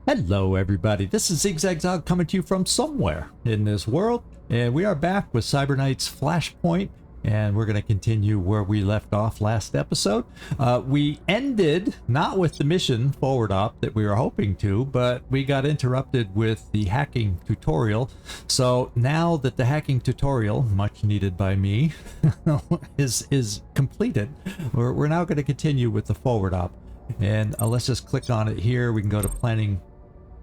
Hello everybody, this is ZigZag coming to you from somewhere in this world, and we are back with Cybernight's Flashpoint, and we're going to continue where we left off last episode. We ended not with the mission forward op that we were hoping to, but we got interrupted with the hacking tutorial. So now that the hacking tutorial, much needed by me, is completed, we're now going to continue with the forward op. And let's just click on it here. We can go to planning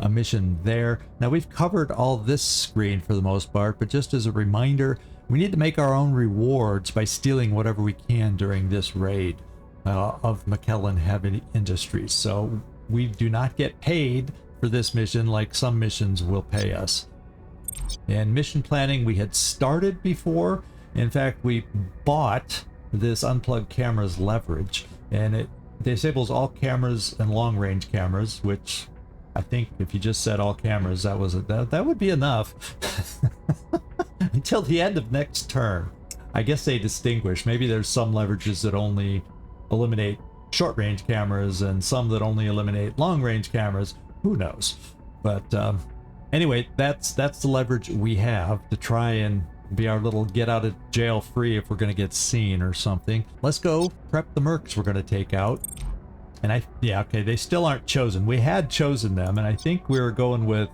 a mission there. Now we've covered all this screen for the most part, but just as a reminder, we need to make our own rewards by stealing whatever we can during this raid of McKellen Heavy Industries. So we do not get paid for this mission like some missions will pay us. And mission planning we had started before. In fact, we bought this unplugged cameras leverage, and it disables all cameras and long-range cameras, which I think if you just said all cameras, that would be enough until the end of next turn. I guess they distinguish. Maybe there's some leverages that only eliminate short-range cameras and some that only eliminate long-range cameras. Who knows? But anyway, that's the leverage we have to try and be our little get out of jail free if we're going to get seen or something. Let's go prep the mercs we're going to take out. And yeah, okay, they still aren't chosen. We had chosen them, and I think we were going with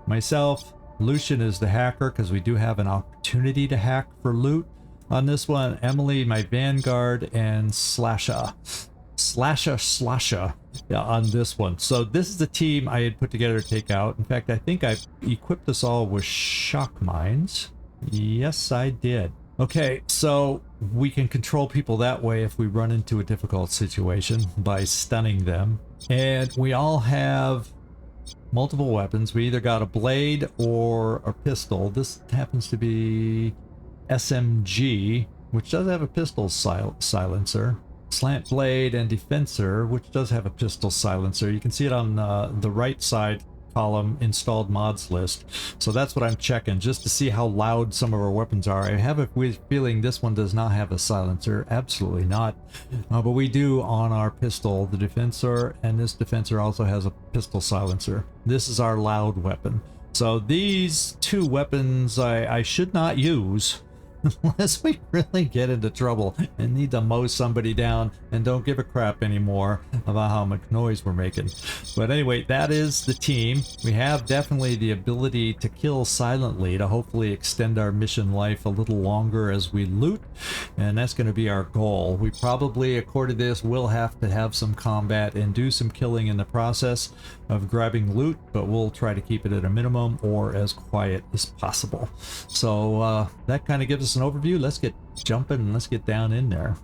myself. Lucian is the hacker because we do have an opportunity to hack for loot on this one. Emily, my vanguard, and Slasha on this one. So this is the team I had put together to take out. In fact, I think I equipped us all with shock mines. Yes, I did. Okay, so we can control people that way if we run into a difficult situation by stunning them. And we all have multiple weapons. We either got a blade or a pistol. This happens to be SMG, which does have a pistol silencer. Slant blade and defensor, which does have a pistol silencer. You can see it on the right side column, installed mods list. So that's what I'm checking, just to see how loud some of our weapons are. I have a feeling this one does not have a silencer. Absolutely not. But we do on our pistol, the defensor, and this defensor also has a pistol silencer. This is our loud weapon. So these two weapons I should not use unless we really get into trouble and need to mow somebody down and don't give a crap anymore about how much noise we're making. But anyway, that is the team. We have definitely the ability to kill silently to hopefully extend our mission life a little longer as we loot, and that's going to be our goal. We probably, according to this, will have to have some combat and do some killing in the process of grabbing loot, but we'll try to keep it at a minimum or as quiet as possible. So that kind of gives us an overview. Let's get jumping and let's get down in there.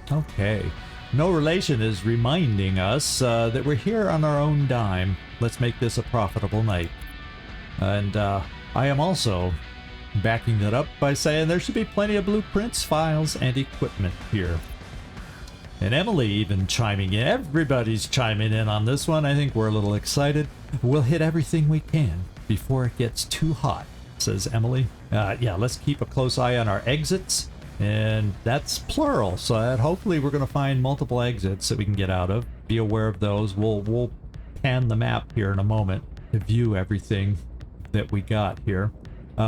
Okay, No Relation is reminding us that we're here on our own dime. Let's make this a profitable night. And I am also backing that up by saying there should be plenty of blueprints, files, and equipment here. And Emily even chiming in. Everybody's chiming in on this one. I think we're a little excited. We'll hit everything we can before it gets too hot, says Emily. Yeah, let's keep a close eye on our exits. And that's plural, so that hopefully we're going to find multiple exits that we can get out of. Be aware of those. We'll pan the map here in a moment to view everything that we got here.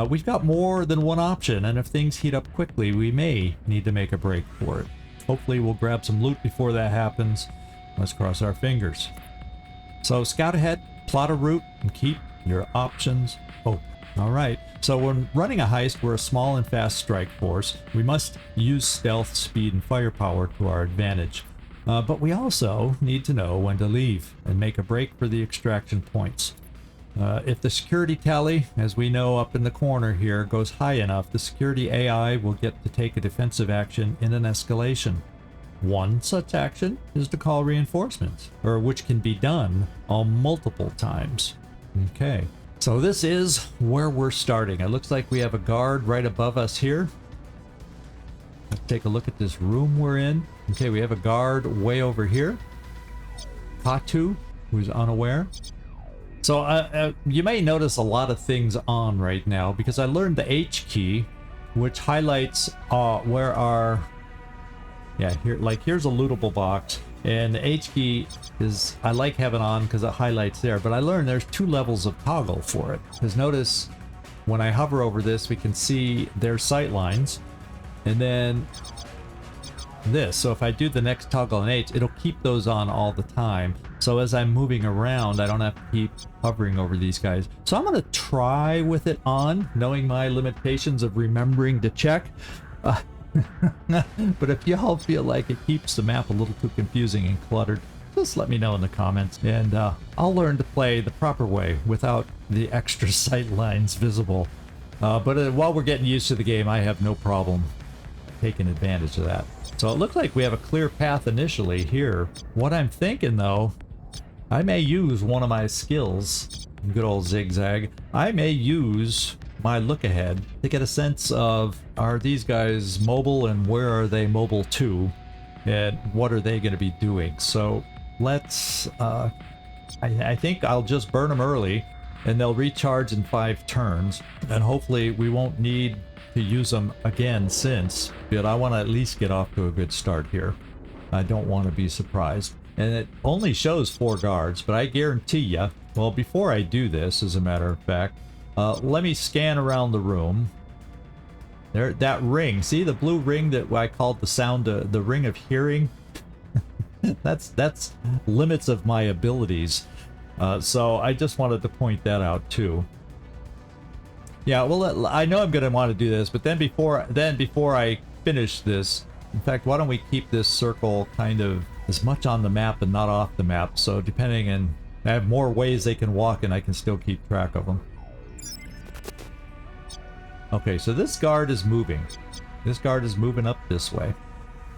We've got more than one option, and if things heat up quickly, we may need to make a break for it. Hopefully we'll grab some loot before that happens. Let's cross our fingers. So scout ahead, plot a route, and keep your options open. All right, so when running a heist, we're a small and fast strike force. We must use stealth, speed, and firepower to our advantage. But we also need to know when to leave and make a break for the extraction points. If the security tally, as we know up in the corner here, goes high enough, the security AI will get to take a defensive action in an escalation. One such action is to call reinforcements, or which can be done multiple times. Okay, so this is where we're starting. It looks like we have a guard right above us here. Let's take a look at this room we're in. Okay, we have a guard way over here. Katu, who's unaware. So you may notice a lot of things on right now because I learned the H key, which highlights where our Yeah, here, like here's a lootable box, and the H key is, I like having on because it highlights there, but I learned there's 2 levels of toggle for it. Because notice when I hover over this, we can see their sight lines, and then this. So if I do the next toggle on H, it'll keep those on all the time. So as I'm moving around, I don't have to keep hovering over these guys. So I'm going to try with it on, knowing my limitations of remembering to check. But if y'all feel like it keeps the map a little too confusing and cluttered, just let me know in the comments, and I'll learn to play the proper way without the extra sight lines visible. But while we're getting used to the game, I have no problem taking advantage of that. So it looks like we have a clear path initially here. What I'm thinking though, I may use one of my skills, good old ZigZag. I may use my look ahead to get a sense of, are these guys mobile and where are they mobile to, and what are they going to be doing. So let's I think I'll just burn them early and they'll recharge in 5 turns, and hopefully we won't need to use them again since, but I want to at least get off to a good start here. I don't want to be surprised. And it only shows 4 guards, but I guarantee you, well, before I do this, as a matter of fact, let me scan around the room. There, that ring, see the blue ring that I called the sound, the ring of hearing? that's limits of my abilities. So I just wanted to point that out too. Yeah, well, I know I'm going to want to do this, but then before I finish this, in fact, why don't we keep this circle kind of as much on the map and not off the map, so depending on, I have more ways they can walk and I can still keep track of them. Okay, so this guard is moving. This guard is moving up this way.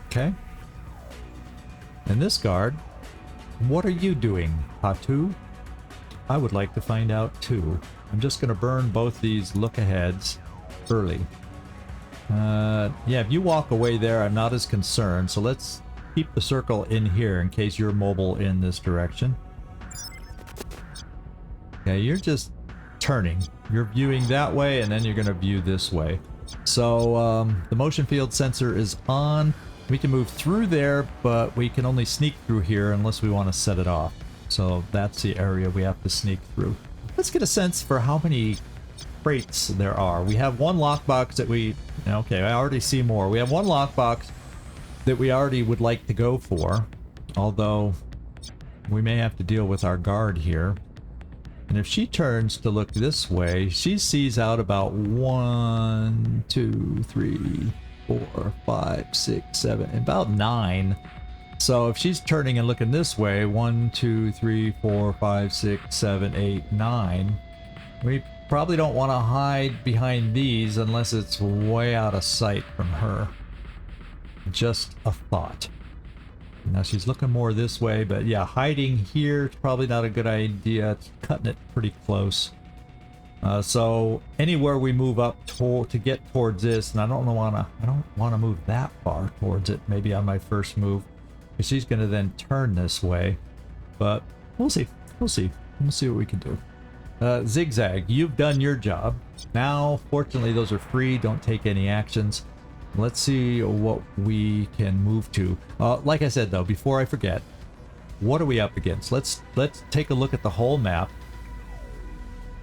Okay. And this guard, what are you doing, Hatu? I would like to find out too. I'm just going to burn both these look-aheads early. Yeah, if you walk away there, I'm not as concerned. So let's keep the circle in here in case you're mobile in this direction. Yeah, you're just turning. You're viewing that way, and then you're going to view this way. So the motion field sensor is on. We can move through there, but we can only sneak through here unless we want to set it off. So that's the area we have to sneak through. Let's get a sense for how many crates there are. We have 1 lockbox that we... Okay, I already see more. We have 1 lockbox that we already would like to go for, although we may have to deal with our guard here. And if she turns to look this way, she sees out about 1, 2, 3, 4, 5, 6, 7, about 9. So if she's turning and looking this way, 1, 2, 3, 4, 5, 6, 7, 8, 9. We probably don't want to hide behind these unless it's way out of sight from her. Just a thought. Now she's looking more this way, but yeah, hiding here is probably not a good idea. It's cutting it pretty close. So anywhere we move up to get towards this, and I don't want to move that far towards it. Maybe on my first move, because she's going to then turn this way. But we'll see. We'll see. We'll see what we can do. ZigZag, you've done your job. Now, fortunately, those are free. Don't take any actions. Let's see what we can move to. Like I said, though, before I forget, what are we up against? Let's take a look at the whole map.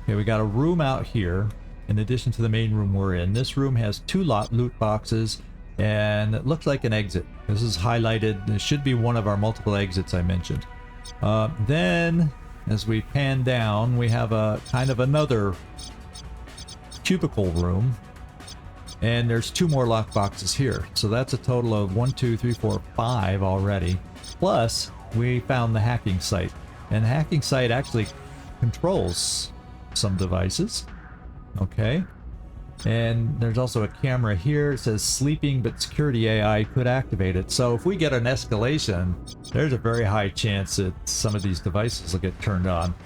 Okay, we got a room out here, in addition to the main room we're in. This room has 2 loot boxes, and it looks like an exit. This is highlighted. This should be one of our multiple exits I mentioned. Then, as we pan down, we have a kind of another cubicle room. And there's 2 more lock boxes here. So that's a total of 1, 2, 3, 4, 5 already. Plus, we found the hacking site. And the hacking site actually controls some devices. Okay. And there's also a camera here. It says sleeping, but security AI could activate it. So if we get an escalation, there's a very high chance that some of these devices will get turned on.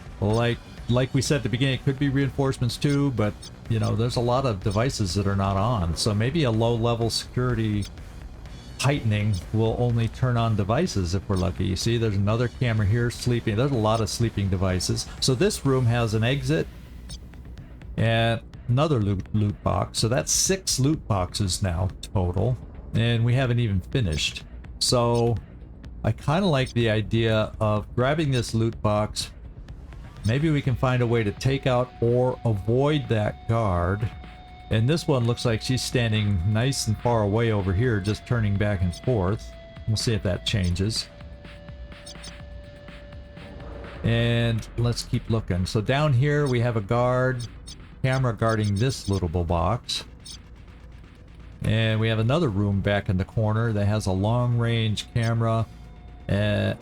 Like we said at the beginning, it could be reinforcements too, but you know, there's a lot of devices that are not on. So maybe a low-level security heightening will only turn on devices if we're lucky. You see, there's another camera here sleeping. There's a lot of sleeping devices. So this room has an exit and another loot box. So that's 6 loot boxes now total, and we haven't even finished. So I kind of like the idea of grabbing this loot box. Maybe we can find a way to take out or avoid that guard. And this one looks like she's standing nice and far away over here, just turning back and forth. We'll see if that changes. And let's keep looking. So down here we have a guard, camera guarding this lootable box. And we have another room back in the corner that has a long-range camera, a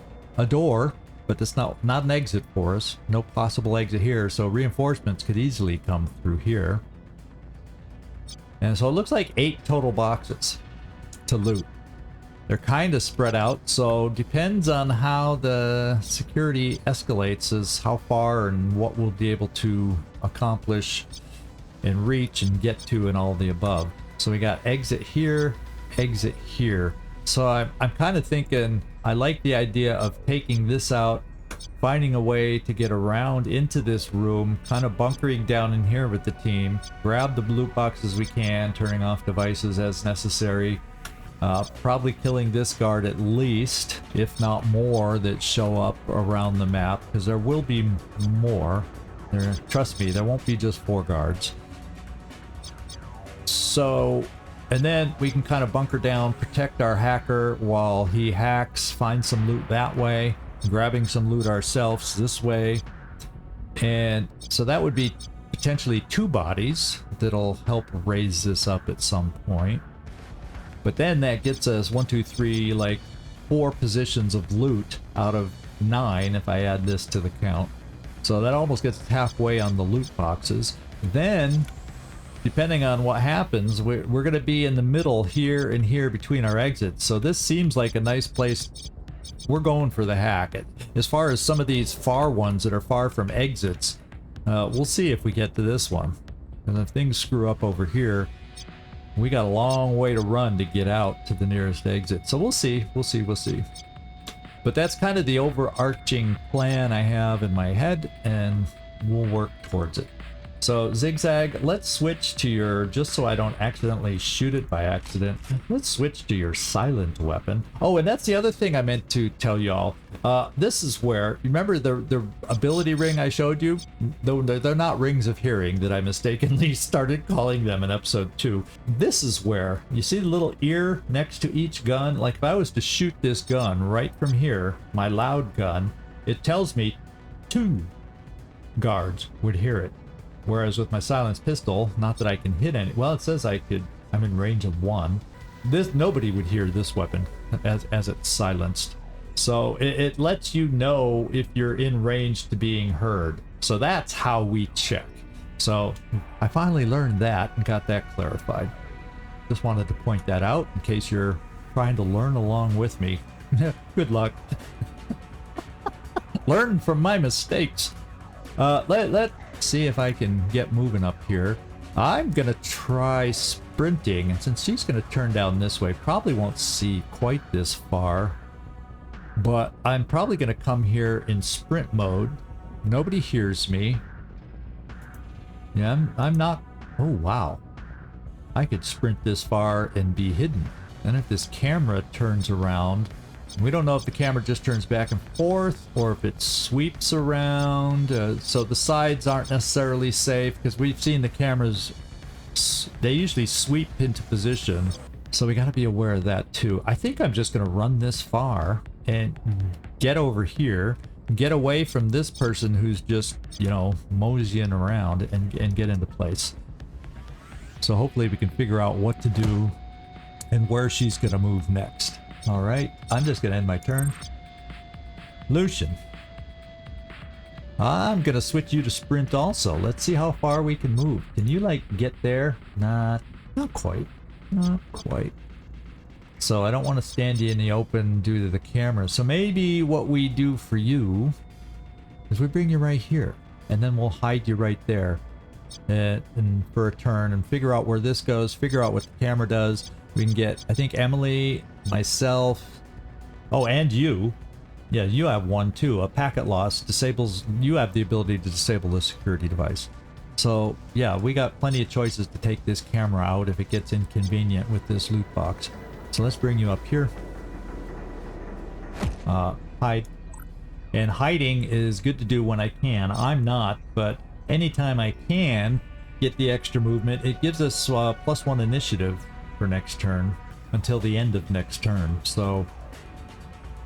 door, but that's not an exit for us. No possible exit here, so reinforcements could easily come through here. And so it looks like 8 total boxes to loot. They're kind of spread out, so depends on how the security escalates as how far and what we'll be able to accomplish and reach and get to and all the above. So we got exit here, exit here. So I'm kind of thinking I like the idea of taking this out, finding a way to get around into this room, kind of bunkering down in here with the team, grab the loot boxes we can, turning off devices as necessary. Probably killing this guard at least, if not more, that show up around the map, because there will be more. Trust me, there won't be just 4 guards. So, and then we can kind of bunker down, protect our hacker while he hacks, find some loot that way, grabbing some loot ourselves this way. And so that would be potentially 2 bodies that'll help raise this up at some point. But then that gets us 1, 2, 3, like 4 positions of loot out of 9 if I add this to the count. So that almost gets halfway on the loot boxes. Then, depending on what happens, we're going to be in the middle here and here between our exits. So this seems like a nice place. We're going for the hack. As far as some of these far ones that are far from exits, we'll see if we get to this one. And if things screw up over here, we got a long way to run to get out to the nearest exit. So we'll see. But that's kind of the overarching plan I have in my head, and we'll work towards it. So ZigZag, let's switch to your, just so I don't accidentally shoot it by accident, let's switch to your silent weapon. Oh, and that's the other thing I meant to tell y'all. This is where, remember the ability ring I showed you? They're not rings of hearing that I mistakenly started calling them in episode 2. This is where, you see the little ear next to each gun? Like if I was to shoot this gun right from here, my loud gun, it tells me 2 guards would hear it. Whereas with my silenced pistol, not that I can hit any, well, it says I'm in range of 1. Nobody would hear this weapon as it's silenced. So it lets you know if you're in range to being heard. So that's how we check. So I finally learned that and got that clarified. Just wanted to point that out in case you're trying to learn along with me. Good luck. Learn from my mistakes. Let's see if I can get moving up here. I'm gonna try sprinting, and since she's gonna turn down this way, probably won't see quite this far, but I'm probably gonna come here in sprint mode. Nobody hears me. Yeah, I'm not. Oh wow, I could sprint this far and be hidden. And if this camera turns around, we don't know if the camera just turns back and forth or if it sweeps around. So the sides aren't necessarily safe because we've seen the cameras, they usually sweep into position. So we got to be aware of that too. I think I'm just going to run this far and get over here, get away from this person who's just, you know, moseying around and get into place. So hopefully we can figure out what to do and where she's going to move next. All right, I'm just going to end my turn. Lucian. I'm going to switch you to sprint also. Let's see how far we can move. Can you, like, get there? Not quite. Not quite. So I don't want to stand you in the open due to the camera. So maybe what we do for you is we bring you right here. And then we'll hide you right there and for a turn and figure out where this goes, figure out what the camera does. We can get, I think, Emily, myself, oh, and you. Yeah, you have one too. A packet loss disables, you have the ability to disable the security device. So yeah, we got plenty of choices to take this camera out if it gets inconvenient with this loot box. So let's bring you up here. hide. And hiding is good to do when I can. I'm not, but anytime I can get the extra movement, it gives us +1 initiative for next turn until the end of next turn. So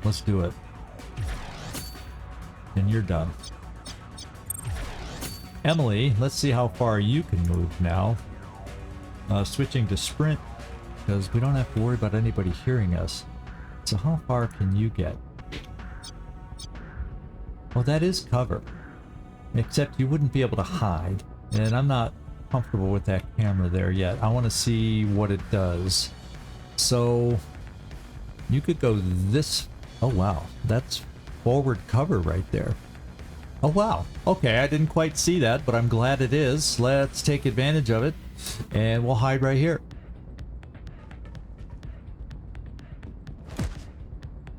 let's do it. And you're done. Emily, let's see how far you can move now. Switching to sprint, because we don't have to worry about anybody hearing us. So how far can you get? Well, that is cover. Except you wouldn't be able to hide. And I'm not comfortable with that camera there yet. I want to see what it does. So you could go this. Oh wow, that's forward cover right there. Oh wow, okay, I didn't quite see that, but I'm glad it is. Let's take advantage of it, and we'll hide right here.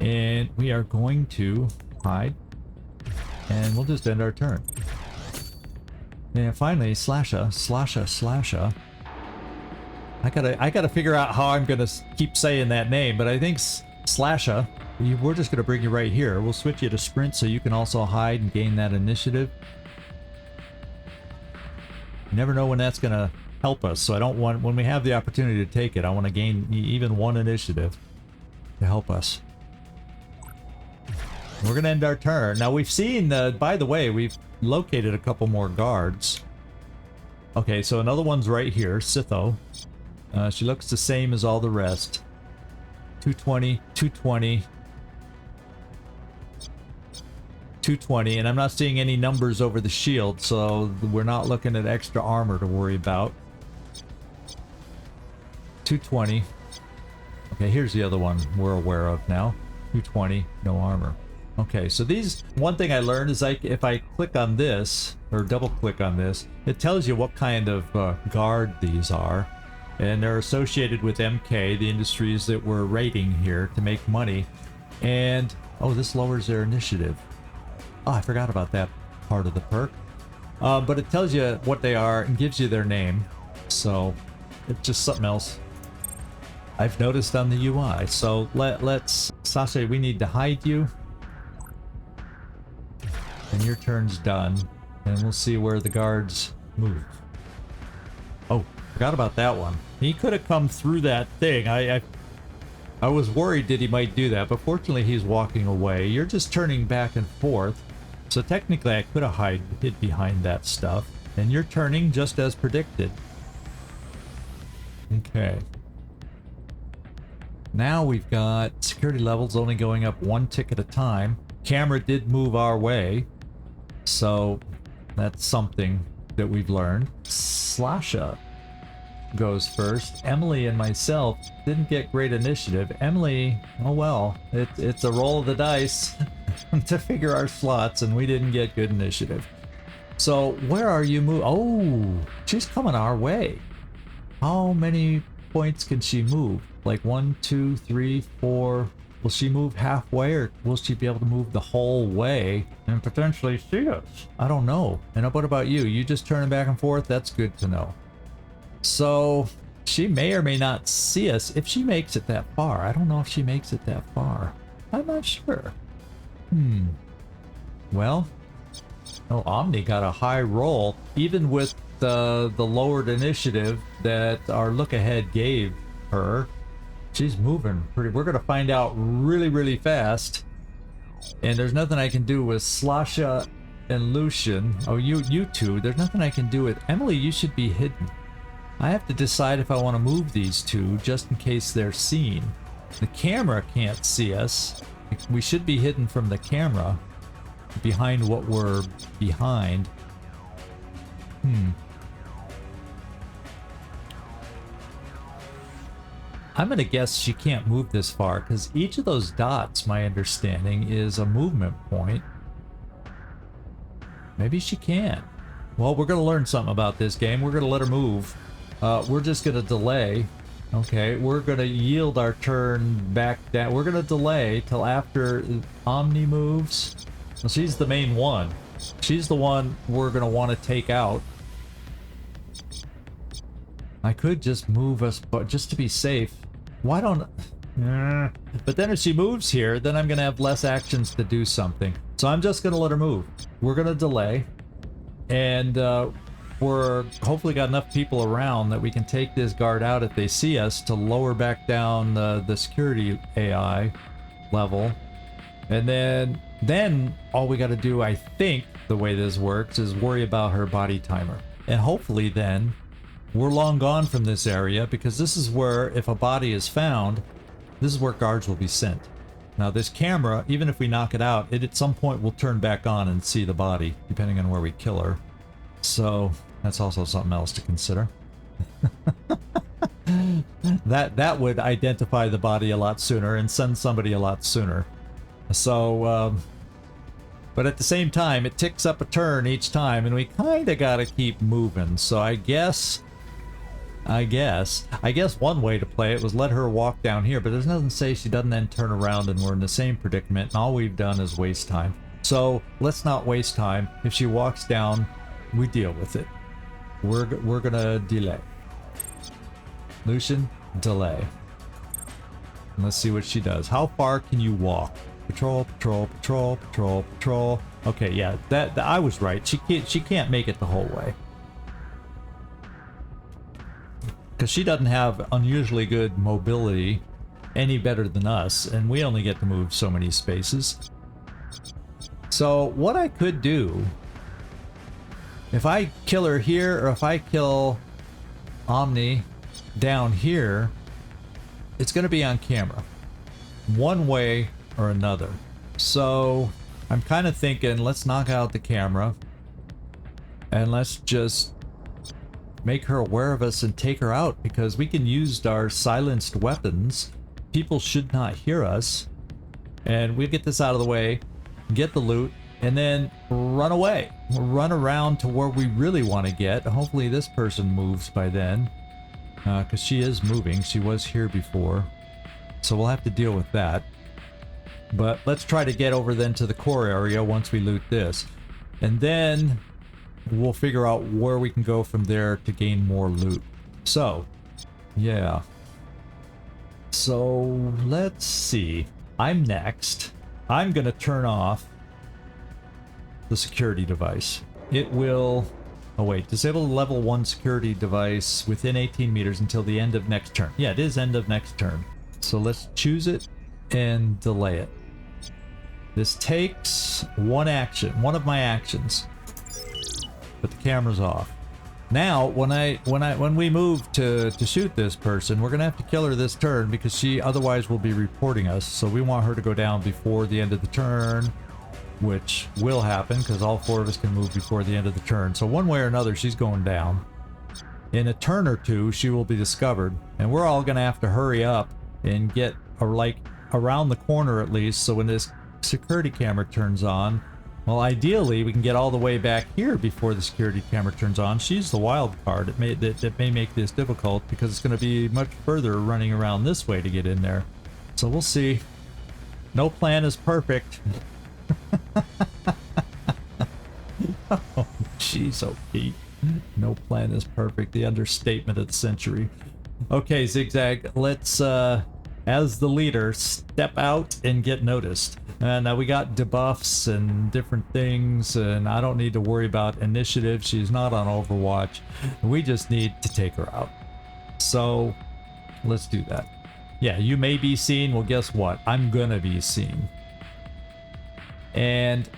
And we are going to hide, and we'll just end our turn. And finally, Slasha. I gotta figure out how I'm gonna keep saying that name, but I think Slasha. We're just gonna bring you right here. We'll switch you to sprint so you can also hide and gain that initiative. You never know when that's gonna help us, so I don't want, when we have the opportunity to take it, I want to gain even 1 initiative to help us. We're gonna end our turn. Now we've seen, by the way, we've located a couple more guards. Okay, so another one's right here, Sitho. She looks the same as all the rest. 220, 220. 220, and I'm not seeing any numbers over the shield, so we're not looking at extra armor to worry about. 220. Okay, here's the other one we're aware of now. 220, no armor. Okay, so these, one thing I learned is if I click on this, or double click on this, it tells you what kind of guard these are. And they're associated with MK, the industries that we're raiding here to make money. And, oh, this lowers their initiative. Oh, I forgot about that part of the perk. But it tells you what they are and gives you their name. So, it's just something else I've noticed on the UI. So, let's... Sasha, we need to hide you. And your turn's done. And we'll see where the guards move. Oh, forgot about that one. He could have come through that thing. I was worried that he might do that, but fortunately he's walking away. You're just turning back and forth. So technically I could have hid behind that stuff. And you're turning just as predicted. Okay. Now we've got security levels only going up 1 tick at a time. Camera did move our way. So that's something that we've learned. Slasha goes first. Emily and myself didn't get great initiative. Emily, oh well, it's a roll of the dice to figure our slots, and we didn't get good initiative. So where are you Oh, she's coming our way. How many points can she move? Like 1, 2, 3, 4. Will she move halfway, or will she be able to move the whole way and potentially see us? I don't know. And what about you? You just turning back and forth? That's good to know. So she may or may not see us if she makes it that far. I don't know if she makes it that far. I'm not sure. Well, oh, Omni got a high roll, even with the lowered initiative that our look ahead gave her. She's moving pretty. We're gonna find out really, really fast. And there's nothing I can do with Slasha and Lucian. Oh, you two. There's nothing I can do with Emily. You should be hidden. I have to decide if I want to move these two just in case they're seen. The camera can't see us. We should be hidden from the camera behind what we're behind. I'm gonna guess she can't move this far because each of those dots, my understanding, is a movement point. Maybe she can. Well, we're gonna learn something about this game. We're gonna let her move. We're just gonna delay. Okay, we're gonna yield our turn back down. We're gonna delay till after Omni moves. Well, she's the main one. She's the one we're gonna want to take out. I could just move us, but just to be safe, why don't... But then if she moves here, then I'm going to have less actions to do something. So I'm just going to let her move. We're going to delay. And we're hopefully got enough people around that we can take this guard out if they see us to lower back down the security AI level. And then all we got to do, I think, the way this works, is worry about her body timer. And hopefully then we're long gone from this area, because this is where, if a body is found, this is where guards will be sent. Now this camera, even if we knock it out, it at some point will turn back on and see the body, depending on where we kill her. So that's also something else to consider. that would identify the body a lot sooner and send somebody a lot sooner. So, but at the same time, it ticks up a turn each time, and we kind of got to keep moving. So I guess one way to play it was let her walk down here, but there's nothing to say she doesn't then turn around and we're in the same predicament, and all we've done is waste time. So let's not waste time. If she walks down, we deal with it. We're gonna delay. Lucian, delay. And let's see what she does. How far can you walk? Patrol, patrol, patrol, patrol, patrol. Okay, yeah, that I was right. She can't make it the whole way, because she doesn't have unusually good mobility any better than us, and we only get to move so many spaces. So what I could do, if I kill her here, or if I kill Omni down here, it's going to be on camera, one way or another. So I'm kind of thinking, let's knock out the camera, and let's just make her aware of us and take her out, because we can use our silenced weapons. People should not hear us, and we'll get this out of the way, get the loot, and then run away. We'll run around to where we really want to get. Hopefully this person moves by then, because she is moving. She was here before, so we'll have to deal with that. But let's try to get over then to the core area once we loot this, and then we'll figure out where we can go from there to gain more loot. So, yeah. So, let's see. I'm next. I'm gonna turn off the security device. It will... Oh wait, disable the level 1 security device within 18 meters until the end of next turn. Yeah, it is end of next turn. So let's choose it and delay it. This takes one action, one of my actions. But the camera's off. Now, when we move to shoot this person, we're gonna have to kill her this turn, because she otherwise will be reporting us. So we want her to go down before the end of the turn, which will happen because all 4 of us can move before the end of the turn. So one way or another, she's going down. In a turn or two, she will be discovered, and we're all gonna have to hurry up and get like around the corner at least. So when this security camera turns on, well, ideally we can get all the way back here before the security camera turns on. She's the wild card. It may make this difficult, because it's going to be much further running around this way to get in there. So we'll see. No plan is perfect. Oh, jeez, oh Pete. No plan is perfect. The understatement of the century. Okay, ZigZag, let's, as the leader, step out and get noticed. Now we got debuffs and different things, and I don't need to worry about initiative. She's not on Overwatch. We just need to take her out. So let's do that. Yeah, you may be seen. Well, guess what? I'm gonna be seen. And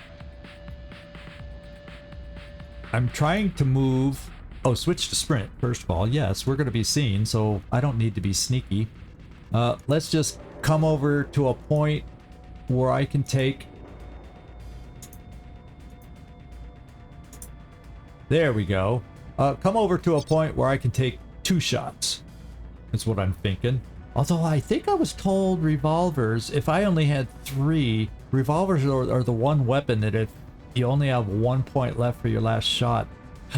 I'm trying to move. Oh, switch to sprint, first of all. Yes, we're gonna be seen, so I don't need to be sneaky. Let's just come over to a point where I can take... There we go. Come over to a point where I can take 2 shots. That's what I'm thinking. Although I think I was told revolvers, if I only had 3, revolvers are the one weapon that if you only have 1 point left for your last shot.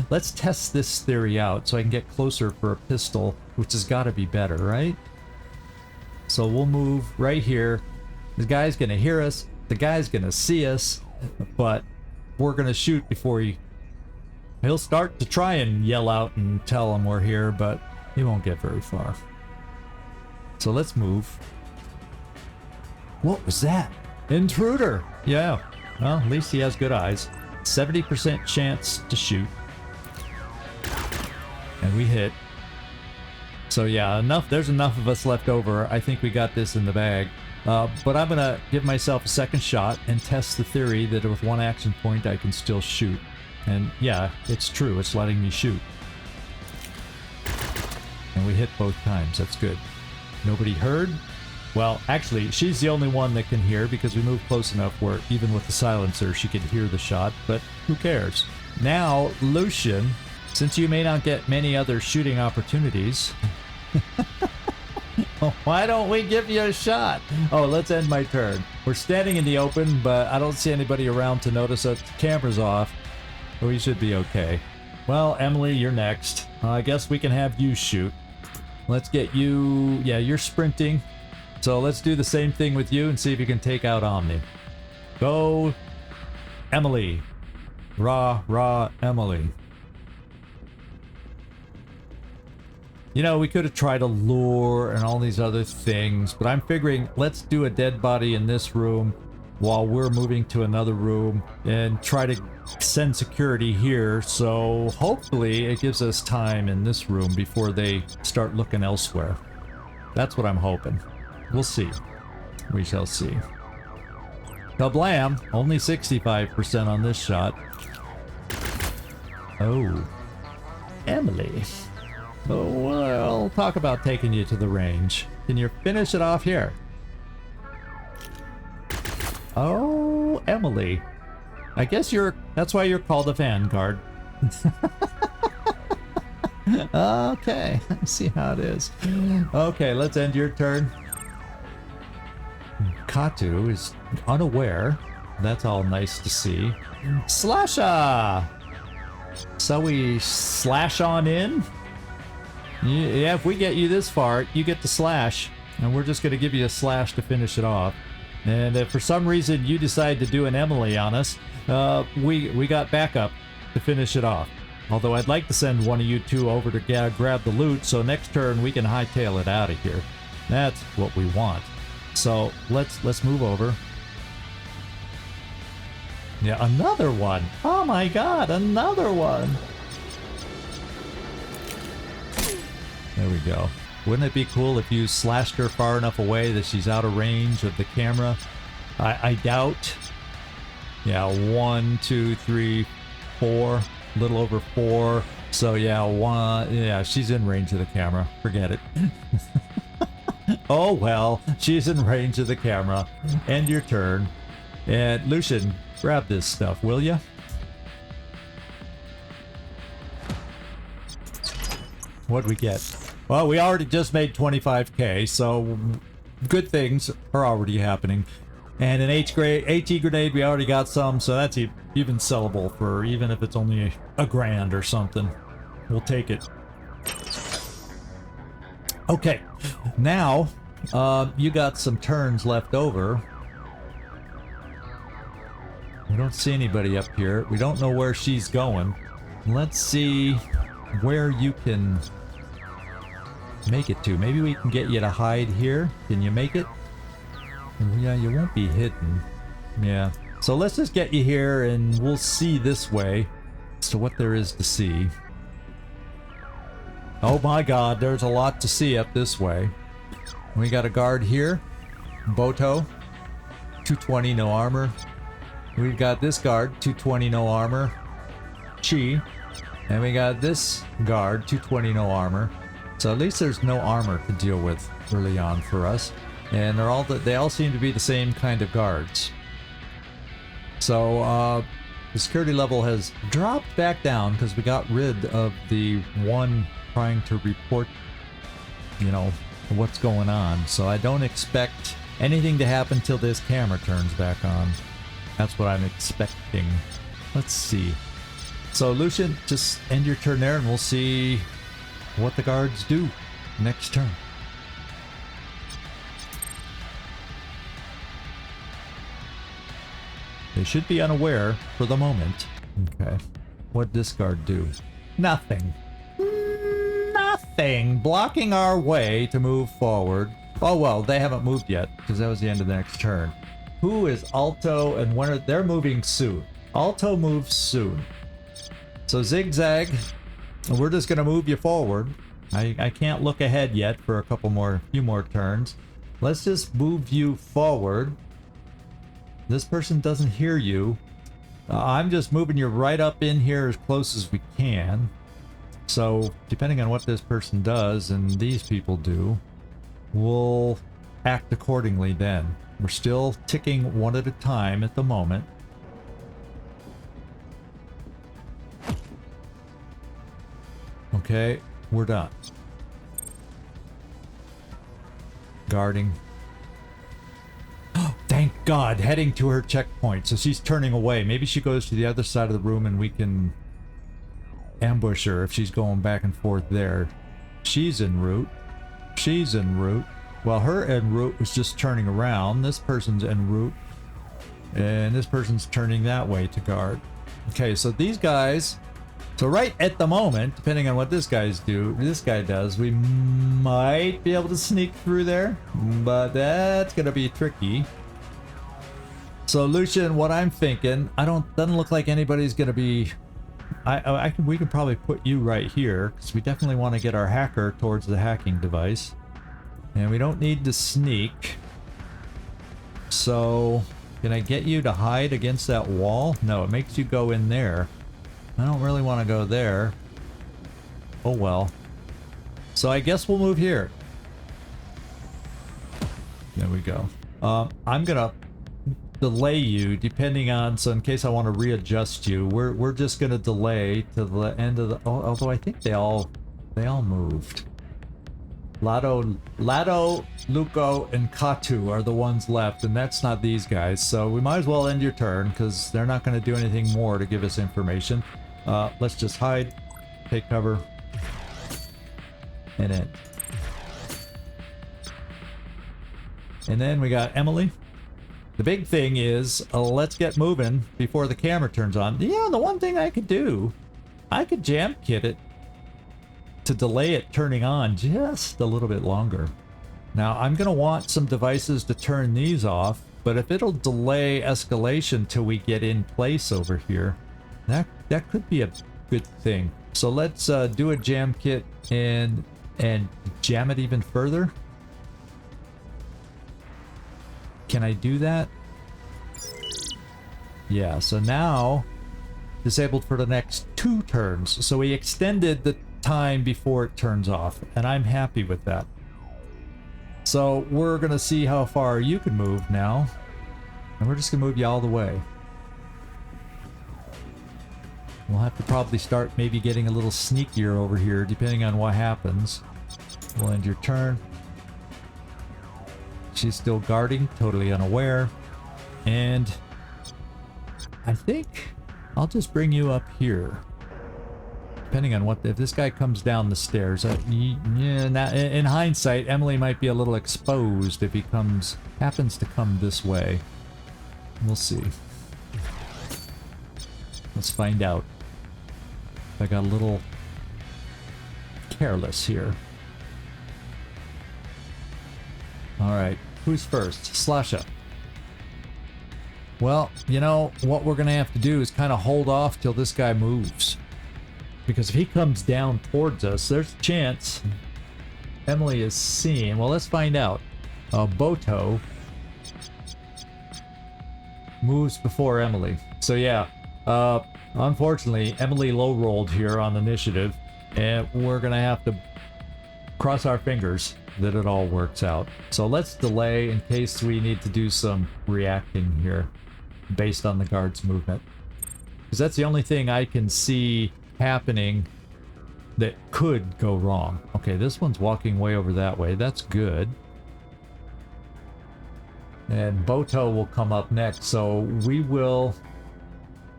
Let's test this theory out so I can get closer for a pistol, which has got to be better, right? So we'll move right here. The guy's gonna hear us, the guy's gonna see us, but we're gonna shoot before he'll start to try and yell out and tell him we're here, but he won't get very far. So let's move. What was that? Intruder. Yeah. Well, at least he has good eyes. 70% chance to shoot. And we hit. So yeah, there's enough of us left over. I think we got this in the bag. But I'm gonna give myself a second shot and test the theory that with one action point I can still shoot. And yeah, it's true, it's letting me shoot. And we hit both times, that's good. Nobody heard? Well, actually, she's the only one that can hear because we moved close enough where even with the silencer she could hear the shot, but who cares? Now, Lucian, since you may not get many other shooting opportunities, why don't we give you a shot? Oh, let's end my turn. We're standing in the open, but I don't see anybody around to notice that the camera's off. We should be okay. Well, Emily, you're next. I guess we can have you shoot. Let's get you... Yeah, you're sprinting. So let's do the same thing with you and see if you can take out Omni. Go, Emily. Rah, Emily. You know, we could have tried a lure and all these other things, but I'm figuring let's do a dead body in this room while we're moving to another room and try to send security here, so hopefully it gives us time in this room before they start looking elsewhere. That's what I'm hoping. We'll see. We shall see. Kablam! Only 65% on this shot. Oh. Emily. Oh, well, talk about taking you to the range. Can you finish it off here? Oh, Emily. I guess that's why you're called a vanguard. Okay, I see how it is. Okay, let's end your turn. Katu is unaware. That's all nice to see. Slasha! So we slash on in? Yeah, if we get you this far, you get to slash. And we're just going to give you a slash to finish it off. And if for some reason you decide to do an Emily on us, we got backup to finish it off. Although I'd like to send one of you two over to grab the loot, so next turn we can hightail it out of here. That's what we want. So let's move over. Yeah, another one. Oh my god, another one. There we go. Wouldn't it be cool if you slashed her far enough away that she's out of range of the camera? I doubt. Yeah, 1, 2, 3, 4. A little over 4. So yeah, she's in range of the camera. Forget it. Oh well, she's in range of the camera. End your turn. And Lucian, grab this stuff, will ya? What'd we get? Well, we already just made 25k, so good things are already happening. And an AT grenade, we already got some, so that's even sellable for even if it's only a grand or something. We'll take it. Okay, now you got some turns left over. We don't see anybody up here. We don't know where she's going. Let's see where you can make it to. Maybe we can get you to hide here. Can you make it? Yeah, you won't be hidden. Yeah. So let's just get you here and we'll see this way as to what there is to see. Oh my god, there's a lot to see up this way. We got a guard here. Boto. 220, no armor. We've got this guard, 220, no armor. Chi. And we got this guard, 220, no armor. So at least there's no armor to deal with early on for us. And they all seem to be the same kind of guards. So the security level has dropped back down because we got rid of the one trying to report, you know, what's going on. So I don't expect anything to happen till this camera turns back on. That's what I'm expecting. Let's see. So Lucian, just end your turn there and we'll see what the guards do next turn. They should be unaware for the moment. Okay. What'd this guard do? Nothing. Nothing. Blocking our way to move forward. Oh, well, they haven't moved yet, because that was the end of the next turn. Who is Alto, and when are... They're moving soon. Alto moves soon. So ZigZag, we're just going to move you forward. I can't look ahead yet for a few more turns. Let's just move you forward. This person doesn't hear you. I'm just moving you right up in here as close as we can. So, depending on what this person does and these people do, we'll act accordingly then. We're still ticking one at a time at the moment. Okay, we're done. Guarding. Oh, thank God, heading to her checkpoint. So she's turning away. Maybe she goes to the other side of the room and we can ambush her if she's going back and forth there. She's en route. She's en route. Well, her en route was just turning around. This person's en route. And this person's turning that way to guard. Okay, so these guys... So right at the moment, depending on what this guy does, we might be able to sneak through there, but that's gonna be tricky. So Lucian, what I'm thinking, doesn't look like anybody's gonna be. We can probably put you right here because we definitely want to get our hacker towards the hacking device, and we don't need to sneak. So can I get you to hide against that wall? No, it makes you go in there. I don't really want to go there. Oh well. So I guess we'll move here. There we go. I'm gonna delay you depending on, so in case I want to readjust you, we're just gonna delay to the end of the. Oh, although I think they all moved. Lado, Luco, and Katu are the ones left, and that's not these guys. So we might as well end your turn because they're not going to do anything more to give us information. Let's just hide, take cover, and end. And then we got Emily. The big thing is, let's get moving before the camera turns on. Yeah, the one thing I could do, I could jam kit it to delay it turning on just a little bit longer. Now, I'm going to want some devices to turn these off, but if it'll delay escalation till we get in place over here, that could be a good thing. So let's do a jam kit and jam it even further. Can I do that? Yeah, so now disabled for the next 2 turns. So we extended the time before it turns off, and I'm happy with that. So we're gonna see how far you can move now, and we're just gonna move you all the way. We'll have to probably start maybe getting a little sneakier over here depending on what happens. We'll end your turn. She's still guarding, totally unaware, and I think I'll just bring you up here. Depending on if this guy comes down the stairs. In hindsight, Emily might be a little exposed if he happens to come this way. We'll see. Let's find out. I got a little careless here. Alright, who's first? Slasha. Well, you know, what we're gonna have to do is kind of hold off till this guy moves. Because if he comes down towards us, there's a chance Emily is seen. Well, let's find out. Boto moves before Emily. So yeah, unfortunately, Emily low-rolled here on the initiative, and we're gonna have to cross our fingers that it all works out. So let's delay in case we need to do some reacting here based on the guard's movement. Because that's the only thing I can see happening that could go wrong. Okay, this one's walking way over that way. That's good. And Boto will come up next, so we will...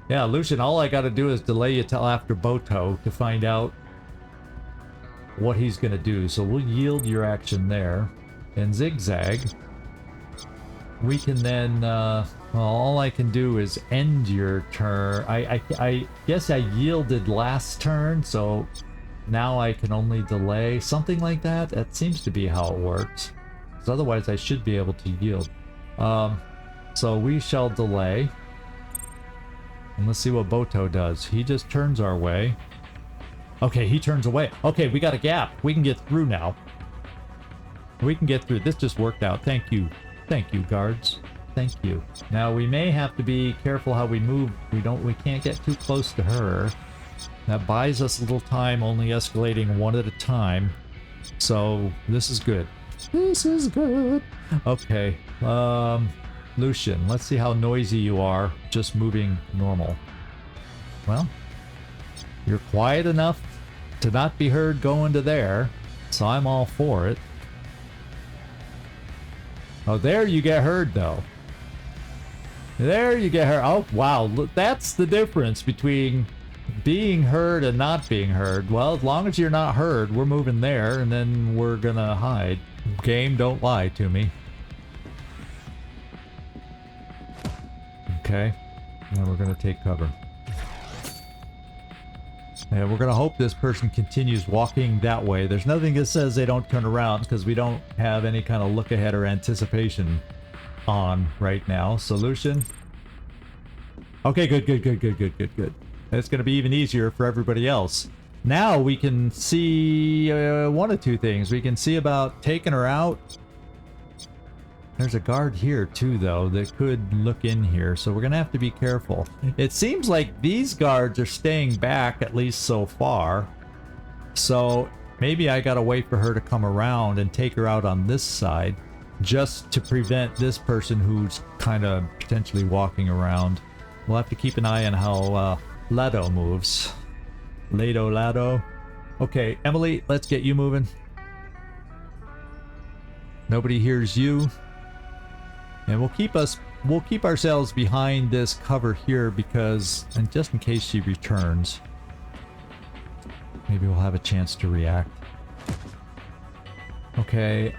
Yeah, Lucian, all I gotta do is delay you till after Boto to find out what he's gonna do. So we'll yield your action there. And ZigZag, we can then... well, all I can do is end your turn. I guess I yielded last turn, so now I can only delay. Something like that? That seems to be how it works. because otherwise I should be able to yield. So we shall delay. And let's see what Boto does. He just turns our way. Okay, he turns away. Okay, we got a gap. We can get through now. We can get through. This just worked out. Thank you. Thank you, guards. Thank you. Now, we may have to be careful how we move. We can't get too close to her. That buys us a little time, only escalating one at a time. So, this is good. This is good. Okay. Lucian, let's see how noisy you are just moving normal. Well, you're quiet enough to not be heard going to there, so I'm all for it. Oh, there you get heard, though. There you get heard. Oh, wow. Look, that's the difference between being heard and not being heard. Well, as long as you're not heard, we're moving there, and then we're gonna hide. Game, don't lie to me. Okay. Now we're gonna take cover. And we're gonna hope this person continues walking that way. There's nothing that says they don't turn around, because we don't have any kind of look ahead or anticipation on right now. Solution. Okay, good. It's gonna be even easier for everybody else. Now we can see one of two things. We can see about taking her out. There's a guard here too, though, that could look in here, so we're gonna have to be careful. It seems like these guards are staying back, at least so far. So maybe I gotta wait for her to come around and take her out on this side, just to prevent this person who's kind of potentially walking around. We'll have to keep an eye on how Lado moves. Lado. Okay, Emily, let's get you moving. Nobody hears you. And we'll keep ourselves behind this cover here because, and just in case she returns, maybe we'll have a chance to react. Okay,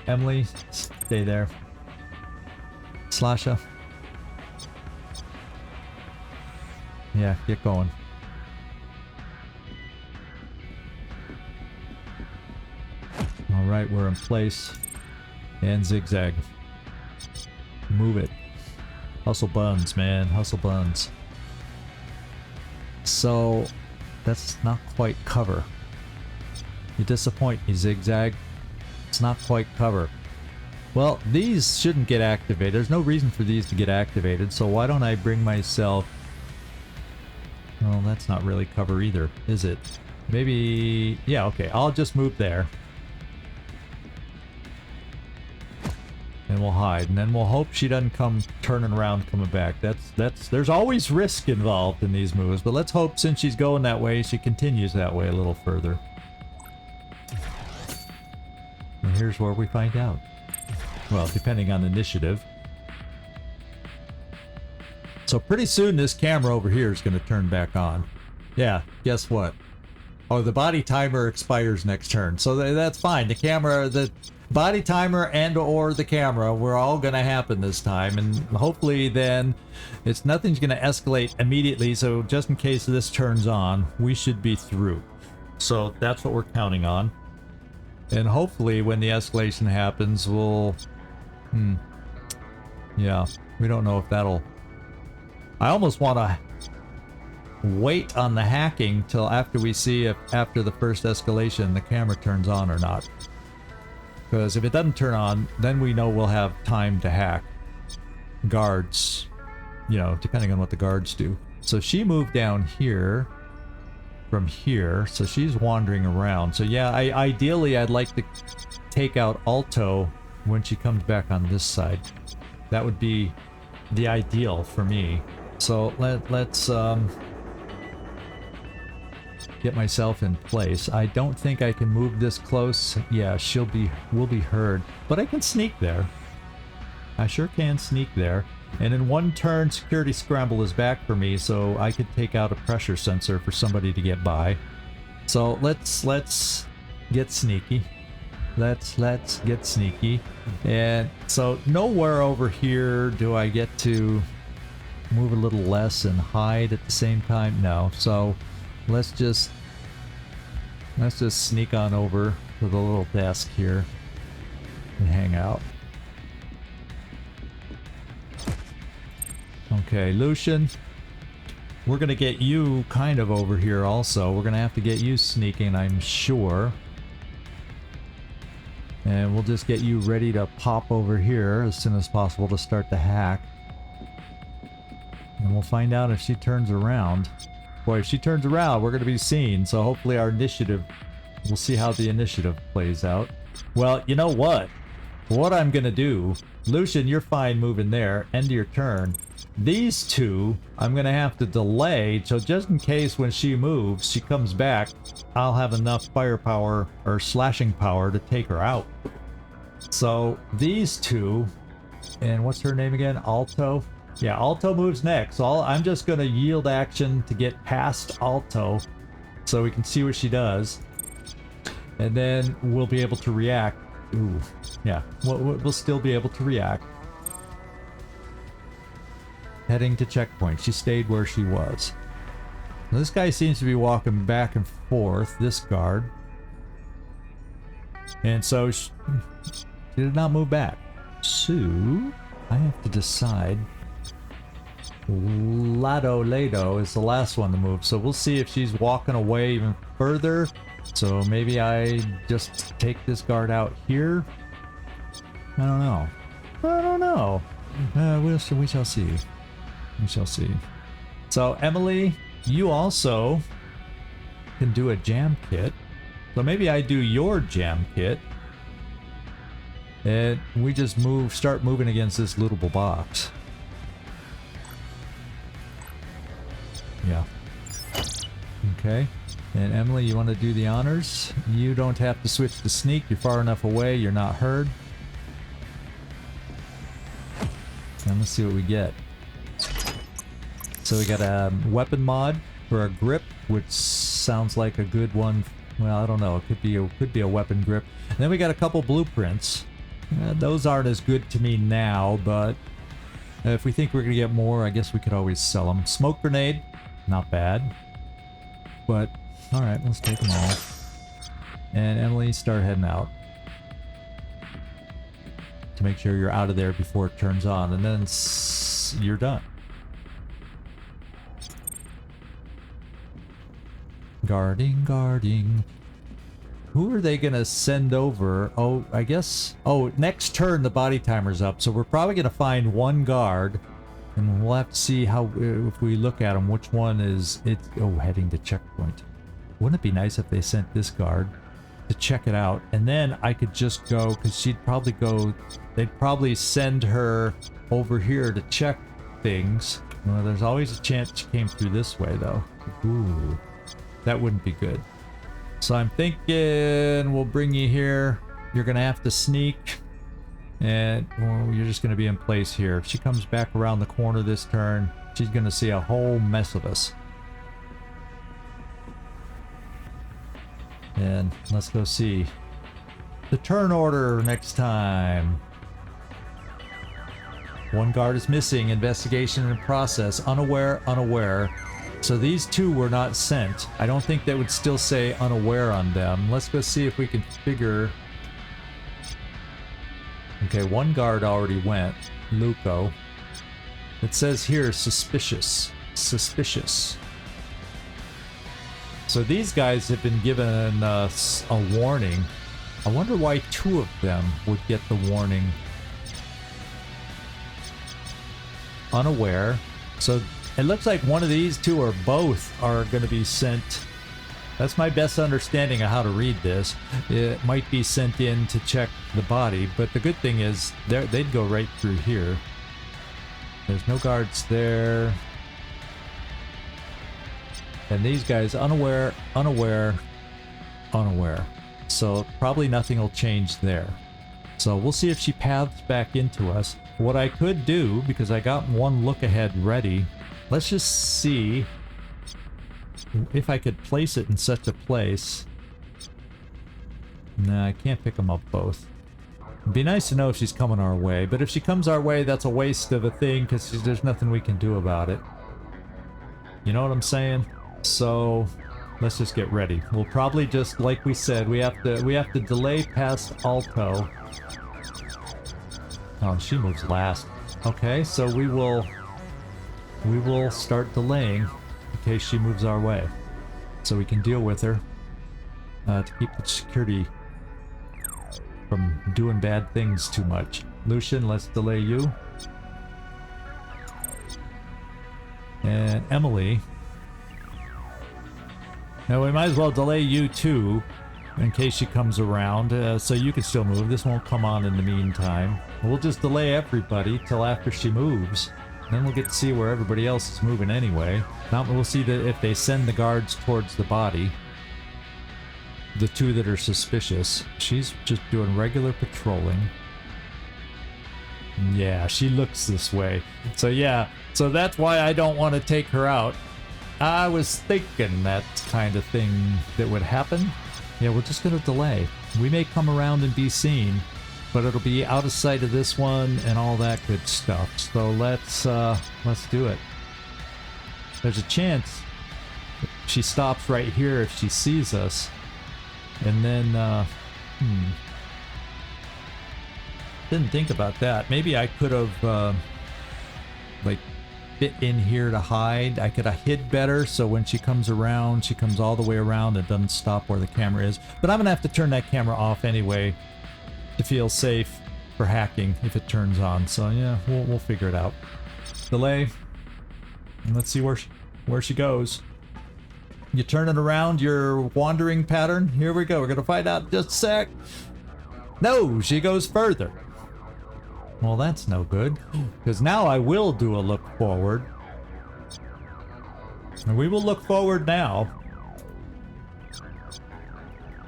Emily, stay there. Slasha. Yeah, get going. Alright, we're in place. And zigzag. Move it. Hustle buns, man. Hustle buns. So, that's not quite cover. You disappoint me, zigzag. It's not quite cover. Well, these shouldn't get activated. There's no reason for these to get activated, so why don't I bring myself... Well, that's not really cover either, is it? Maybe... Yeah, okay. I'll just move there. And we'll hide, and then we'll hope she doesn't come turning around coming back. There's always risk involved in these moves, but let's hope since she's going that way, she continues that way a little further. And here's where we find out. Well, depending on initiative. So pretty soon this camera over here is going to turn back on. Yeah, guess what? Oh, the body timer expires next turn, so that's fine. The camera, the body timer and or the camera, we're all going to happen this time, and hopefully then nothing's going to escalate immediately, so just in case this turns on, we should be through. So that's what we're counting on. And hopefully when the escalation happens, we'll... Yeah, we don't know if that'll... I almost want to wait on the hacking till after we see if after the first escalation the camera turns on or not. Because if it doesn't turn on, then we know we'll have time to hack. Guards, you know, depending on what the guards do. So she moved down here from here, so she's wandering around. So yeah, ideally I'd like to take out Alto when she comes back on this side. That would be the ideal for me. So let's get myself in place. I don't think I can move this close. Yeah, we'll be heard, but I can sneak there. I sure can sneak there. And in one turn, security scramble is back for me, so I could take out a pressure sensor for somebody to get by. So let's get sneaky. Let's get sneaky. And so nowhere over here do I get to move a little less and hide at the same time. No. So let's just sneak on over to the little desk here. and hang out. Okay, Lucian. We're gonna get you kind of over here also. We're gonna have to get you sneaking, I'm sure. And we'll just get you ready to pop over here as soon as possible to start the hack. And we'll find out if she turns around. Boy, if she turns around, we're gonna be seen. So hopefully our initiative, we'll see how the initiative plays out. Well, you know what? What I'm gonna do, Lucian, you're fine moving there. End of your turn. These two, I'm gonna have to delay, so just in case when she moves, she comes back, I'll have enough firepower or slashing power to take her out. So these two, and what's her name again? Alto? Yeah, Alto moves next. So I'm just gonna yield action to get past Alto so we can see what she does. And then we'll be able to react. Ooh, yeah, we'll still be able to react. Heading to checkpoint. She stayed where she was. Now, this guy seems to be walking back and forth, this guard. And so she did not move back. So I have to decide. Lado is the last one to move. So we'll see if she's walking away even further. So maybe I just take this guard out here. I don't know. I don't know. We shall see. We shall see. So Emily, you also can do a jam kit. So maybe I do your jam kit. And we just start moving against this lootable box. Yeah. Okay. And Emily, you want to do the honors? You don't have to switch to sneak. You're far enough away. You're not heard. And let's see what we get. So we got a weapon mod for a grip, which sounds like a good one. Well, I don't know. It could be a weapon grip. And then we got a couple blueprints. Those aren't as good to me now, but if we think we're gonna get more, I guess we could always sell them. Smoke grenade, not bad. But all right, let's take them all. And Emily, start heading out to make sure you're out of there before it turns on, and then you're done. Guarding. Who are they gonna send over? Oh, I guess. Oh, next turn the body timer's up, so we're probably gonna find one guard, and we'll have to see how, if we look at them, which one is it. Oh, heading to checkpoint. Wouldn't it be nice if they sent this guard to check it out, and then I could just go, because she'd probably go. They'd probably send her over here to check things. Well, there's always a chance she came through this way, though. Ooh. That wouldn't be good. So I'm thinking we'll bring you here. You're gonna have to sneak, and well, you're just gonna be in place here. If she comes back around the corner this turn, she's gonna see a whole mess of us. And let's go see the turn order next time. One guard is missing. Investigation in process. Unaware. So these two were not sent. I don't think they would still say unaware on them. Let's go see if we can figure. Okay, one guard already went. Luco. It says here suspicious. So these guys have been given us a warning. I wonder why two of them would get the warning. Unaware. So it looks like one of these two or both are going to be sent. That's my best understanding of how to read this. It might be sent in to check the body, but the good thing is they'd go right through here. There's no guards there. And these guys, unaware. So probably nothing will change there. So we'll see if she paths back into us. What I could do, because I got one look ahead ready, let's just see if I could place it in such a place. Nah, I can't pick them up both. It'd be nice to know if she's coming our way, but if she comes our way, that's a waste of a thing because there's nothing we can do about it. You know what I'm saying? So let's just get ready. We'll probably just, like we said, we have to delay past Alto Oh, she moves last. Okay, so we will start delaying in case she moves our way, so we can deal with her to keep the security from doing bad things too much. Lucian, let's delay you. And Emily. Now we might as well delay you too, in case she comes around, so you can still move. This won't come on in the meantime. We'll just delay everybody till after she moves. Then we'll get to see where everybody else is moving anyway. Now we'll see that if they send the guards towards the body. The two that are suspicious. She's just doing regular patrolling. Yeah, she looks this way. So yeah, so that's why I don't want to take her out. I was thinking that kind of thing that would happen. Yeah, we're just going to delay. We may come around and be seen, but it'll be out of sight of this one and all that good stuff. So let's do it. There's a chance she stops right here if she sees us. And then, didn't think about that. Maybe I could have, like, fit in here to hide. I could have hid better, so when she comes around, she comes all the way around and doesn't stop where the camera is. But I'm gonna have to turn that camera off anyway to feel safe for hacking if it turns on. So yeah, we'll figure it out. Delay. And let's see where she goes. You turning around your wandering pattern? Here we go. We're gonna find out in just a sec. No, she goes further. Well, that's no good, because now I will do a look forward. And we will look forward now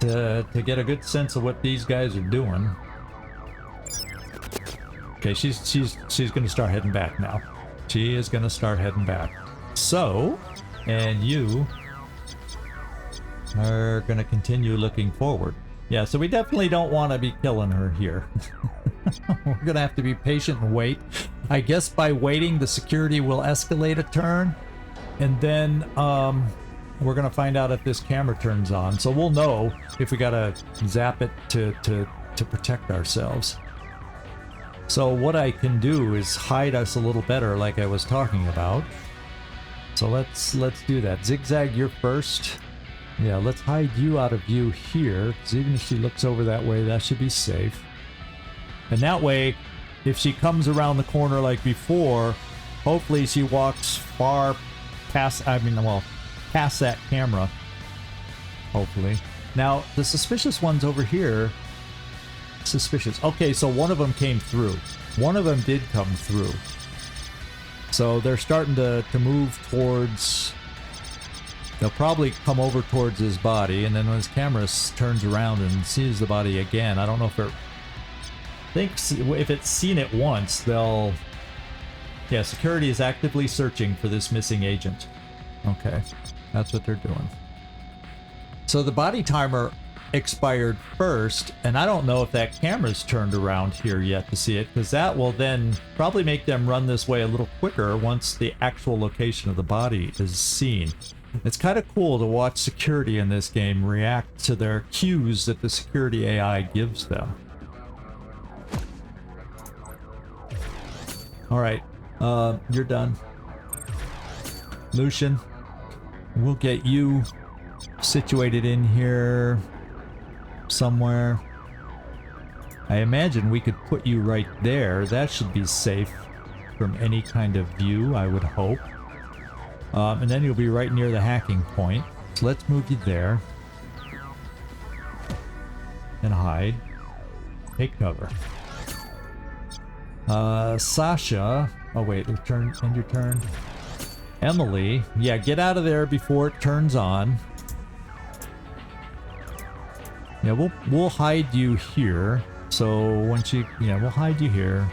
to get a good sense of what these guys are doing. Okay, she's gonna start heading back now. She is gonna start heading back. So, and you are gonna continue looking forward. Yeah, so we definitely don't want to be killing her here. We're gonna have to be patient and wait. I guess by waiting, the security will escalate a turn, and then we're gonna find out if this camera turns on. So we'll know if we gotta zap it to protect ourselves. So what I can do is hide us a little better, like I was talking about. So let's do that. ZigZag, you're first. Yeah, let's hide you out of view here, because even if she looks over that way, that should be safe. And that way, if she comes around the corner like before, hopefully she walks far past, past that camera. Hopefully. Now, the suspicious ones over here, suspicious. Okay, so one of them came through. One of them did come through. So they're starting to move towards... They'll probably come over towards his body, and then when his camera turns around and sees the body again, I don't know if it thinks, if it's seen it once, they'll... Yeah, security is actively searching for this missing agent. Okay, that's what they're doing. So the body timer expired first, and I don't know if that camera's turned around here yet to see it, because that will then probably make them run this way a little quicker once the actual location of the body is seen. It's kind of cool to watch security in this game react to their cues that the security AI gives them. Alright, you're done. Lucian, we'll get you situated in here somewhere. I imagine we could put you right there. That should be safe from any kind of view, I would hope. And then you'll be right near the hacking point. So let's move you there. And hide. Take cover. Sasha. Oh wait, end your turn. Emily. Yeah, get out of there before it turns on. Yeah, we'll hide you here. So when she... Yeah, we'll hide you here.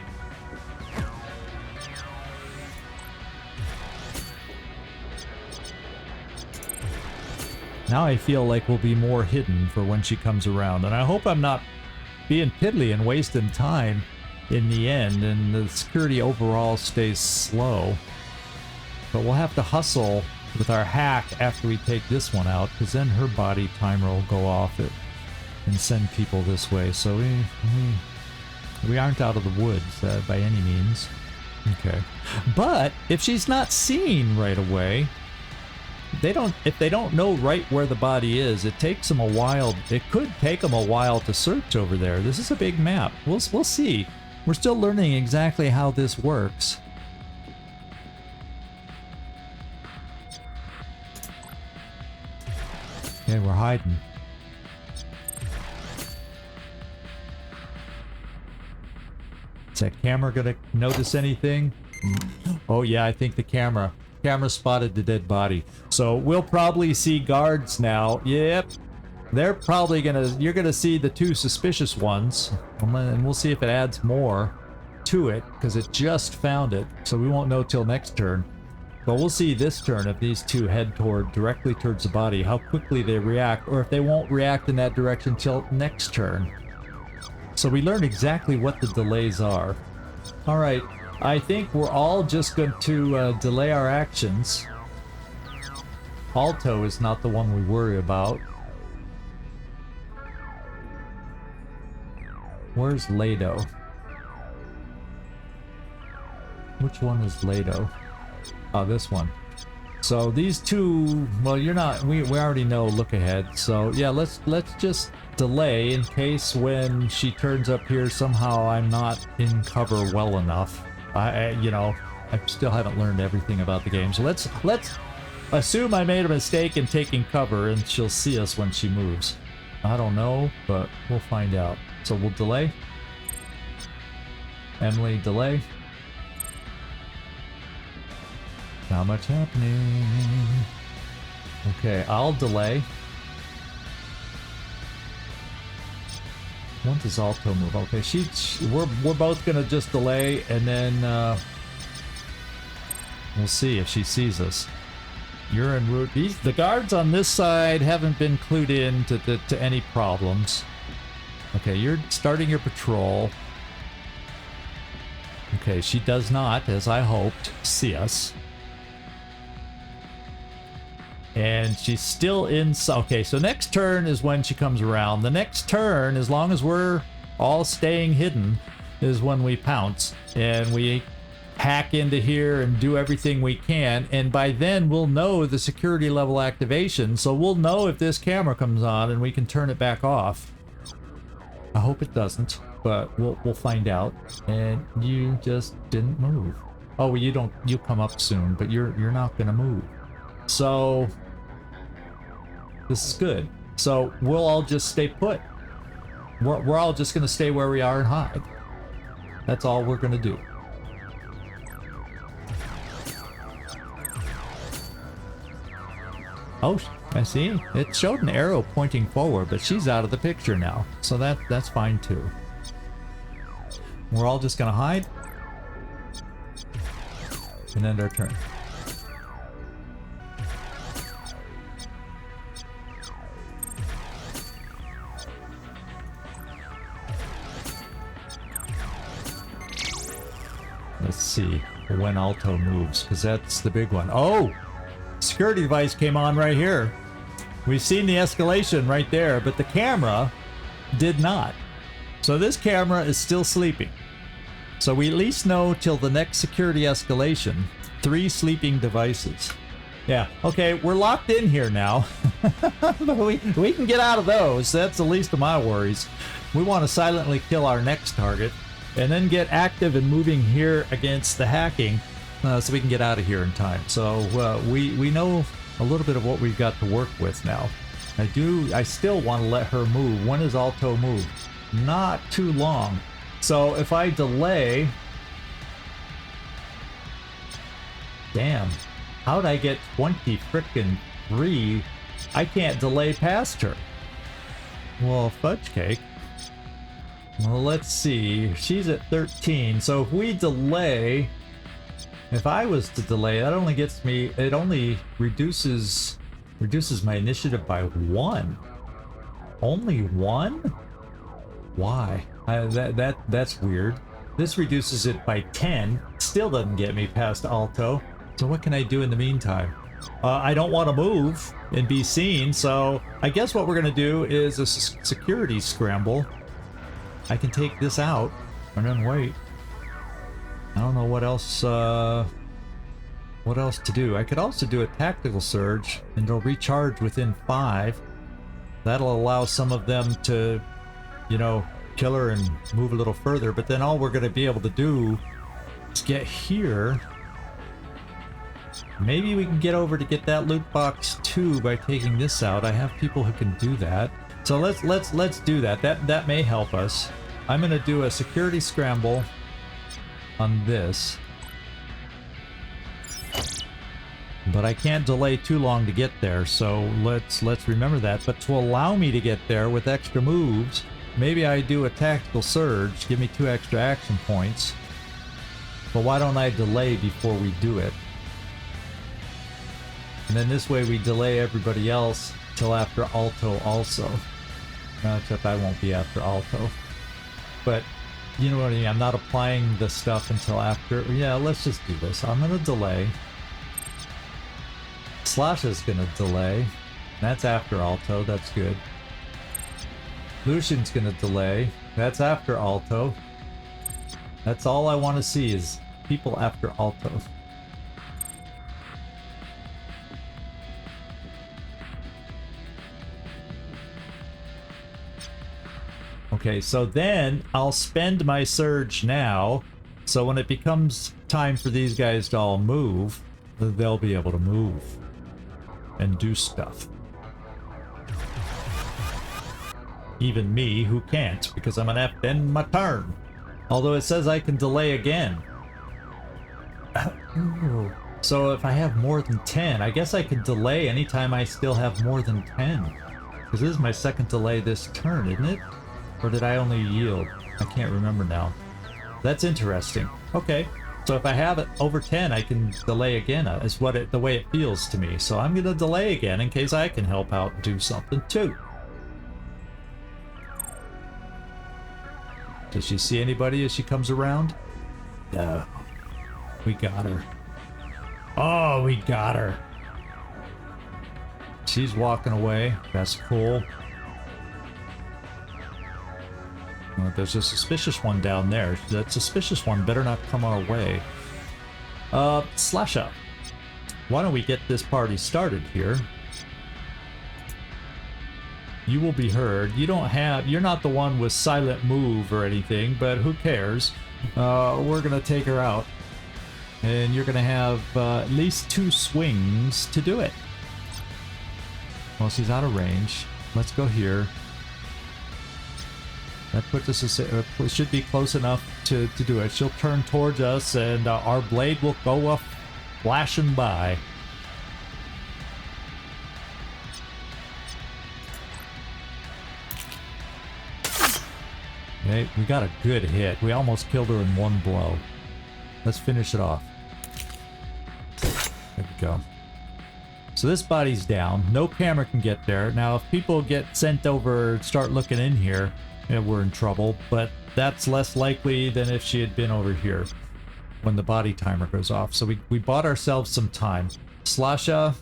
Now I feel like we'll be more hidden for when she comes around. And I hope I'm not being piddly and wasting time in the end, and the security overall stays slow. But we'll have to hustle with our hack after we take this one out, because then her body timer will go off and send people this way. So We aren't out of the woods by any means. Okay. But if she's not seen right away, if they don't know right where the body is, it takes them a while. It could take them a while to search over there. This is a big map. We'll see. We're still learning exactly how this works. Okay, we're hiding. Is that camera gonna notice anything? Oh yeah, I think the camera spotted the dead body. So we'll probably see guards now. Yep. They're probably you're gonna see the two suspicious ones. And we'll see if it adds more to it, because it just found it. So we won't know till next turn. But we'll see this turn if these two head directly towards the body, how quickly they react, or if they won't react in that direction till next turn. So we learned exactly what the delays are. Alright, I think we're all just going to delay our actions. Alto is not the one we worry about. Where's Lado? Which one is Lado? Oh, this one. So these two, well, you're not, we already know look ahead. So yeah, let's just delay in case when she turns up here somehow I'm not in cover well enough. You know, I still haven't learned everything about the game. So let's assume I made a mistake in taking cover and she'll see us when she moves. I don't know, but we'll find out. So we'll delay. Emily, delay. Not much happening. Okay, I'll delay. When does Alto move? Okay, we're both gonna just delay, and then we'll see if she sees us. You're en route. The guards on this side haven't been clued in to any problems. Okay, you're starting your patrol. Okay, she does not, as I hoped, see us. And she's still in. Okay, so next turn is when she comes around. The next turn, as long as we're all staying hidden, is when we pounce. And we hack into here and do everything we can. And by then, we'll know the security level activation. So we'll know if this camera comes on and we can turn it back off. I hope it doesn't, but we'll find out. And you just didn't move. Oh, well, you'll come up soon, but you're not gonna move. So this is good. So we'll all just stay put. We're all just gonna stay where we are and hide. That's all we're gonna do. Oh, I see. It showed an arrow pointing forward, but she's out of the picture now. So that's fine too. We're all just gonna hide and end our turn. Let's see when Alto moves, because that's the big one. Oh! Security device came on right here. We've seen the escalation right there, but the camera did not. So this camera is still sleeping. So we at least know till the next security escalation. 3 sleeping devices. Yeah, okay, we're locked in here now. But we can get out of those. That's the least of my worries. We want to silently kill our next target and then get active and moving here against the hacking so we can get out of here in time. So we know a little bit of what we've got to work with now. I still want to let her move. When does Alto move? Not too long. So if I delay... Damn. How'd I get 20 frickin' 3? I can't delay past her. Well, fudge cake. Well, let's see. She's at 13. So if we delay... If I was to delay, that only gets me... It only reduces my initiative by 1. Only 1? Why? That's weird. This reduces it by 10. Still doesn't get me past Alto. So what can I do in the meantime? I don't want to move and be seen, so I guess what we're going to do is a security scramble. I can take this out. and then wait. I don't know what else to do. I could also do a tactical surge and they'll recharge within 5. That'll allow some of them to, you know, kill her and move a little further, but then all we're going to be able to do is get here. Maybe we can get over to get that loot box too by taking this out. I have people who can do that. So let's do that. That may help us. I'm going to do a security scramble on this. But I can't delay too long to get there, so let's remember that. But to allow me to get there with extra moves, maybe I do a tactical surge, give me 2 extra action points. But why don't I delay before we do it? And then this way we delay everybody else till after Alto also. No, except I won't be after Alto. But you know what I mean, I'm not applying the stuff until after. Yeah, let's just do this. I'm gonna delay. Slasha's gonna delay. That's after Alto, that's good. Lucian's gonna delay. That's after Alto. That's all I want to see is people after Alto. Okay, so then I'll spend my surge now, so when it becomes time for these guys to all move, they'll be able to move and do stuff. Even me, who can't, because I'm gonna have to end my turn. Although it says I can delay again. So if I have more than 10, I guess I could delay anytime I still have more than 10. Because this is my second delay this turn, isn't it? Or did I only yield? I can't remember now. That's interesting. Okay. So if I have it over 10, I can delay again, is the way it feels to me. So I'm going to delay again in case I can help out and do something too. Does she see anybody as she comes around? No. We got her. Oh, we got her. She's walking away. That's cool. Well, there's a suspicious one down there. That suspicious one better not come our way. Slasha. Why don't we get this party started here? You will be heard. You're not the one with silent move or anything, but who cares? We're gonna take her out. And you're gonna have at least 2 swings to do it. Well, she's out of range. Let's go here. That puts us, it should be close enough to do it. She'll turn towards us and our blade will go flashing by. Okay, we got a good hit. We almost killed her in 1 blow. Let's finish it off. There we go. So this body's down. No camera can get there. Now, if people get sent over and start looking in here, yeah, we're in trouble, but that's less likely than if she had been over here when the body timer goes off. So we bought ourselves some time. Slasha.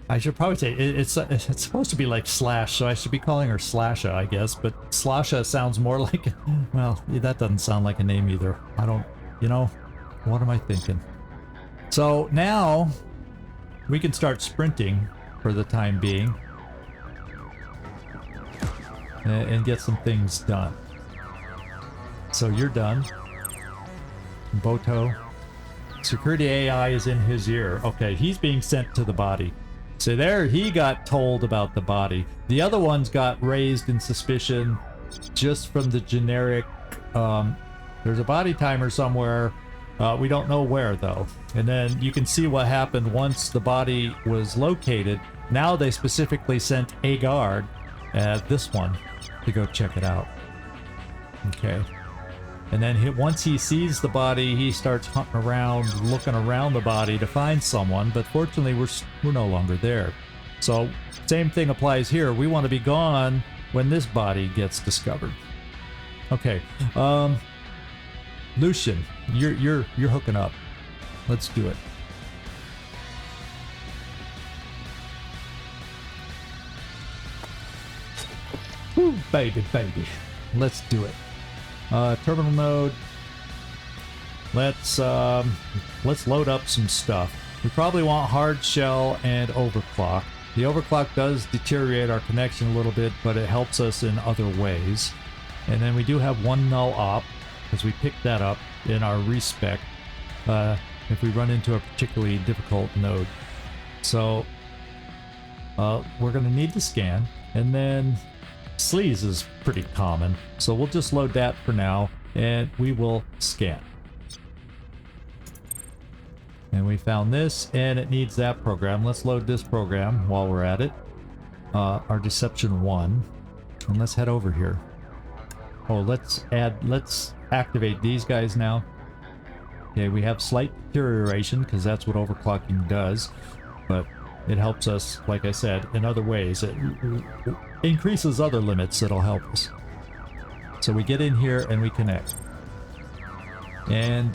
I should probably say it's supposed to be like Slash, so I should be calling her Slasha, I guess. But Slasha sounds more like, well, that doesn't sound like a name either. I don't, you know, what am I thinking? So now we can start sprinting for the time being. And get some things done. So you're done. Boto. Security AI is in his ear. Okay, he's being sent to the body. So there, he got told about the body. The other ones got raised in suspicion just from the generic, there's a body timer somewhere. We don't know where though. And then you can see what happened once the body was located. Now they specifically sent a guard, this one, to go check it out. Okay. And then once he sees the body, he starts hunting around, looking around the body to find someone, but fortunately we're no longer there. So same thing applies here. We want to be gone when this body gets discovered. Okay. Lucian, you're hooking up. Let's do it. Woo, baby. Let's do it. Terminal node. Let's load up some stuff. We probably want hard shell and overclock. The overclock does deteriorate our connection a little bit, but it helps us in other ways. And then we do have one null op, because we picked that up in our respec if we run into a particularly difficult node. So we're going to need to scan, and then sleaze is pretty common. So we'll just load that for now, and we will scan. And we found this, and it needs that program. Let's load this program while we're at it. Our Deception 1. And let's head over here. Oh, let's activate these guys now. Okay, we have slight deterioration, because that's what overclocking does. But it helps us, like I said, in other ways. It increases other limits that'll help us. So we get in here and we connect. And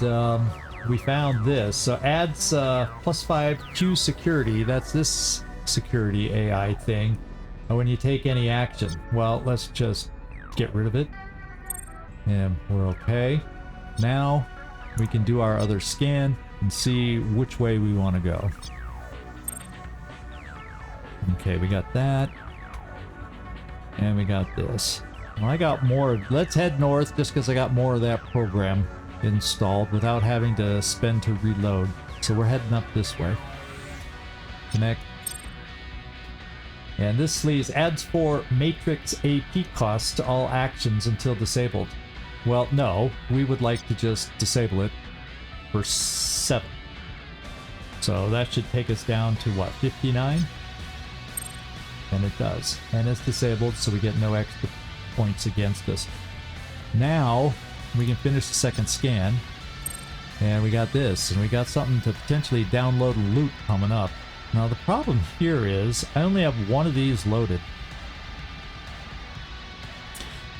we found this. So adds +5 Q security. That's this security AI thing. When you take any action. Well, let's just get rid of it. And we're okay. Now we can do our other scan and see which way we want to go. Okay, we got that. And we got this. Well, I got more. Let's head north just because I got more of that program installed without having to spend to reload. So we're heading up this way. Connect. And this sleaze adds 4 matrix AP costs to all actions until disabled. Well, no, we would like to just disable it for 7. So that should take us down to what, 59? And it does. And it's disabled, so we get no extra points against us. Now we can finish the second scan, and we got this, and we got something to potentially download loot coming up. Now the problem here is I only have one of these loaded,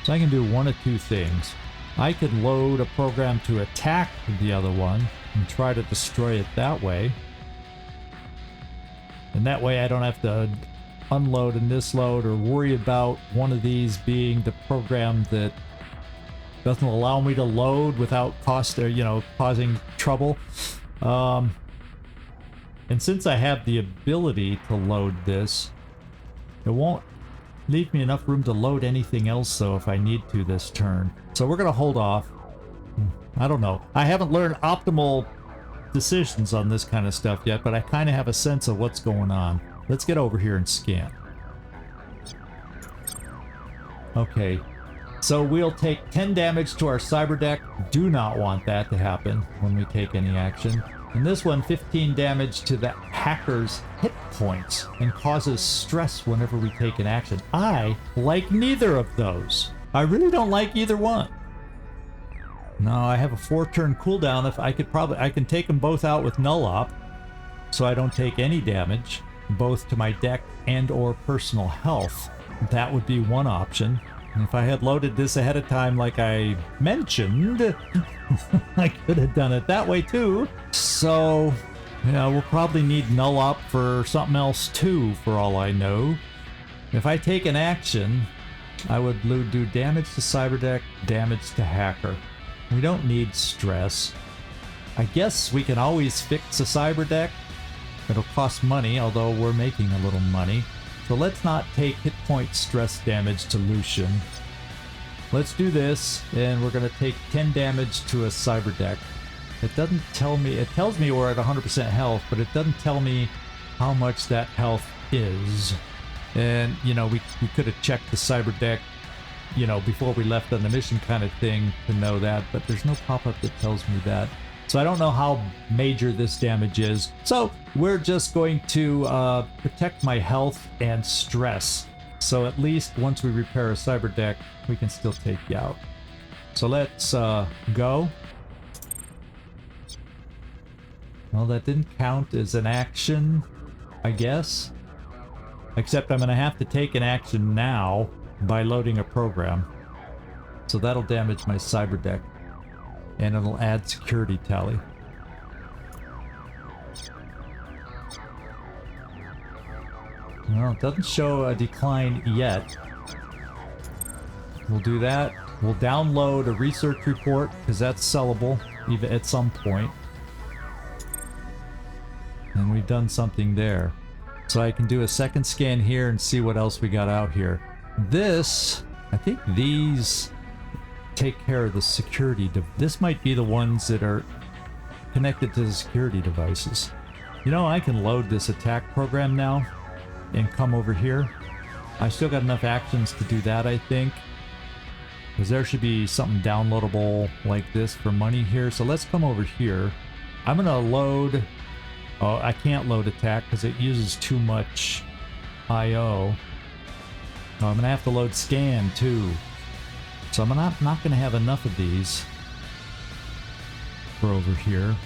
so I can do one of two things. I could load a program to attack the other one and try to destroy it that way, and that way I don't have to unload and disload or worry about one of these being the program that doesn't allow me to load without causing trouble. And since I have the ability to load this, it won't leave me enough room to load anything else though if I need to this turn. So we're gonna hold off. I don't know. I haven't learned optimal decisions on this kind of stuff yet, but I kind of have a sense of what's going on. Let's get over here and scan. Okay. So we'll take 10 damage to our cyber deck. Do not want that to happen when we take any action. And this one, 15 damage to the hacker's hit points and causes stress whenever we take an action. I like neither of those. I really don't like either one. No, I have a 4-turn cooldown. If I can take them both out with null op, so I don't take any damage, both to my deck and or personal health. That would be one option. And if I had loaded this ahead of time like I mentioned, I could have done it that way too. So, yeah, we'll probably need null op for something else too, for all I know. If I take an action, I would do damage to cyberdeck, damage to hacker. We don't need stress. I guess we can always fix a cyberdeck. It'll cost money, although we're making a little money. So let's not take hit point stress damage to Lucian. Let's do this, and we're going to take 10 damage to a cyber deck. It doesn't tell me, it tells me we're at 100% health, but it doesn't tell me how much that health is. And, you know, we could have checked the cyber deck, you know, before we left on the mission kind of thing to know that, but there's no pop-up that tells me that. So I don't know how major this damage is. So we're just going to protect my health and stress. So at least once we repair a cyber deck, we can still take you out. So let's go. Well, that didn't count as an action, I guess. Except I'm going to have to take an action now by loading a program. So that'll damage my cyber deck. And it'll add security tally. Well, it doesn't show a decline yet. We'll do that. We'll download a research report, because that's sellable even at some point. And we've done something there. So I can do a second scan here and see what else we got out here. This, I think these take care of the security. This might be the ones that are connected to the security devices. You know, I can load this attack program now and come over here. I still got enough actions to do that, I think. Because there should be something downloadable like this for money here. So let's come over here. I'm going to load... Oh, I can't load attack because it uses too much I/O. Oh, I'm going to have to load scan too. So I'm not going to have enough of these for over here.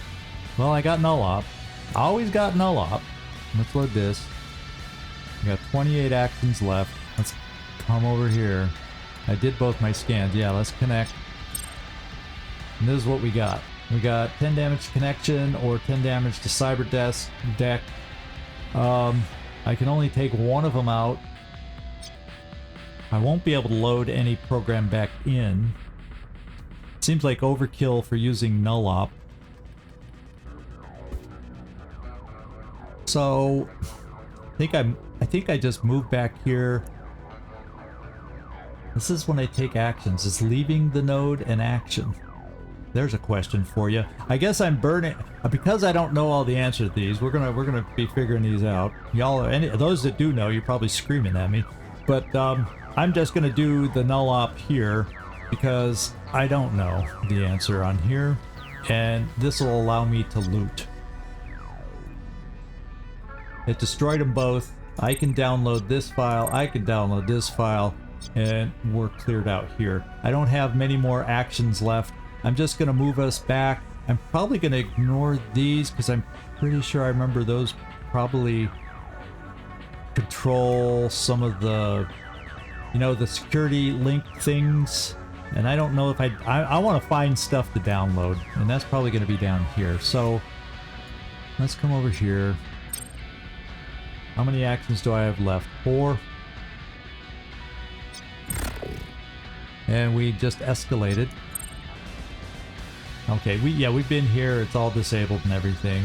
Well, I got null op. I always got null op. Let's load this. We got 28 actions left. Let's come over here. I did both my scans. Yeah, let's connect. And this is what we got. We got 10 damage to connection or 10 damage to cyber deck. I can only take one of them out. I won't be able to load any program back in. Seems like overkill for using null op. So I think I just moved back here. This is when I take actions. Is leaving the node an action? There's a question for you. I guess I'm burning because I don't know all the answers to these. We're gonna be figuring these out. Y'all, those that do know, you're probably screaming at me. But I'm just gonna do the null op here because I don't know the answer on here, and this will allow me to loot. It destroyed them both. I can download this file. I can download this file, and we're cleared out here. I don't have many more actions left. I'm just going to move us back. I'm probably going to ignore these because I'm pretty sure I remember those probably control some of the, you know, the security link things. And I don't know if I want to find stuff to download, and that's probably going to be down here. So let's come over here. How many actions do I have left? 4. And we just escalated. Okay, we've been here. It's all disabled and everything.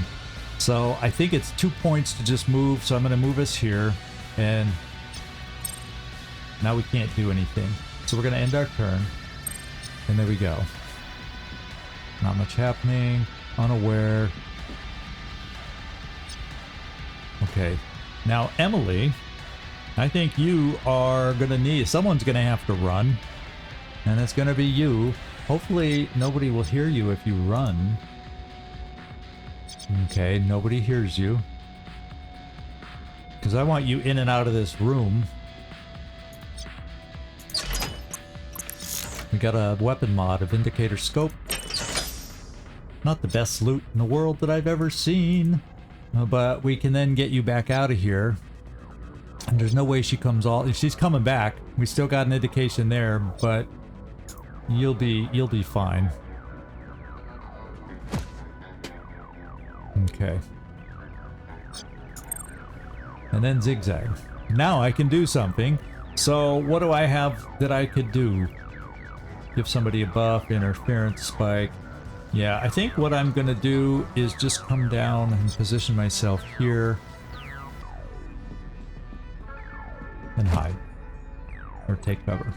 So I think it's 2 points to just move. So I'm going to move us here, and now we can't do anything. So we're going to end our turn, and there we go. Not much happening. Unaware. Okay, now Emily, I think you are going to need. Someone's going to have to run, and it's going to be you. Hopefully nobody will hear you if you run. Okay, nobody hears you. Because I want you in and out of this room. We got a weapon mod, a Vindicator scope. Not the best loot in the world that I've ever seen. But we can then get you back out of here. And there's no way she comes all... If she's coming back, we still got an indication there, but... You'll be fine. Okay. And then ZigZag. Now I can do something. So what do I have that I could do? Give somebody a buff, interference spike. Yeah, I think what I'm gonna do is just come down and position myself here. And hide. Or take cover.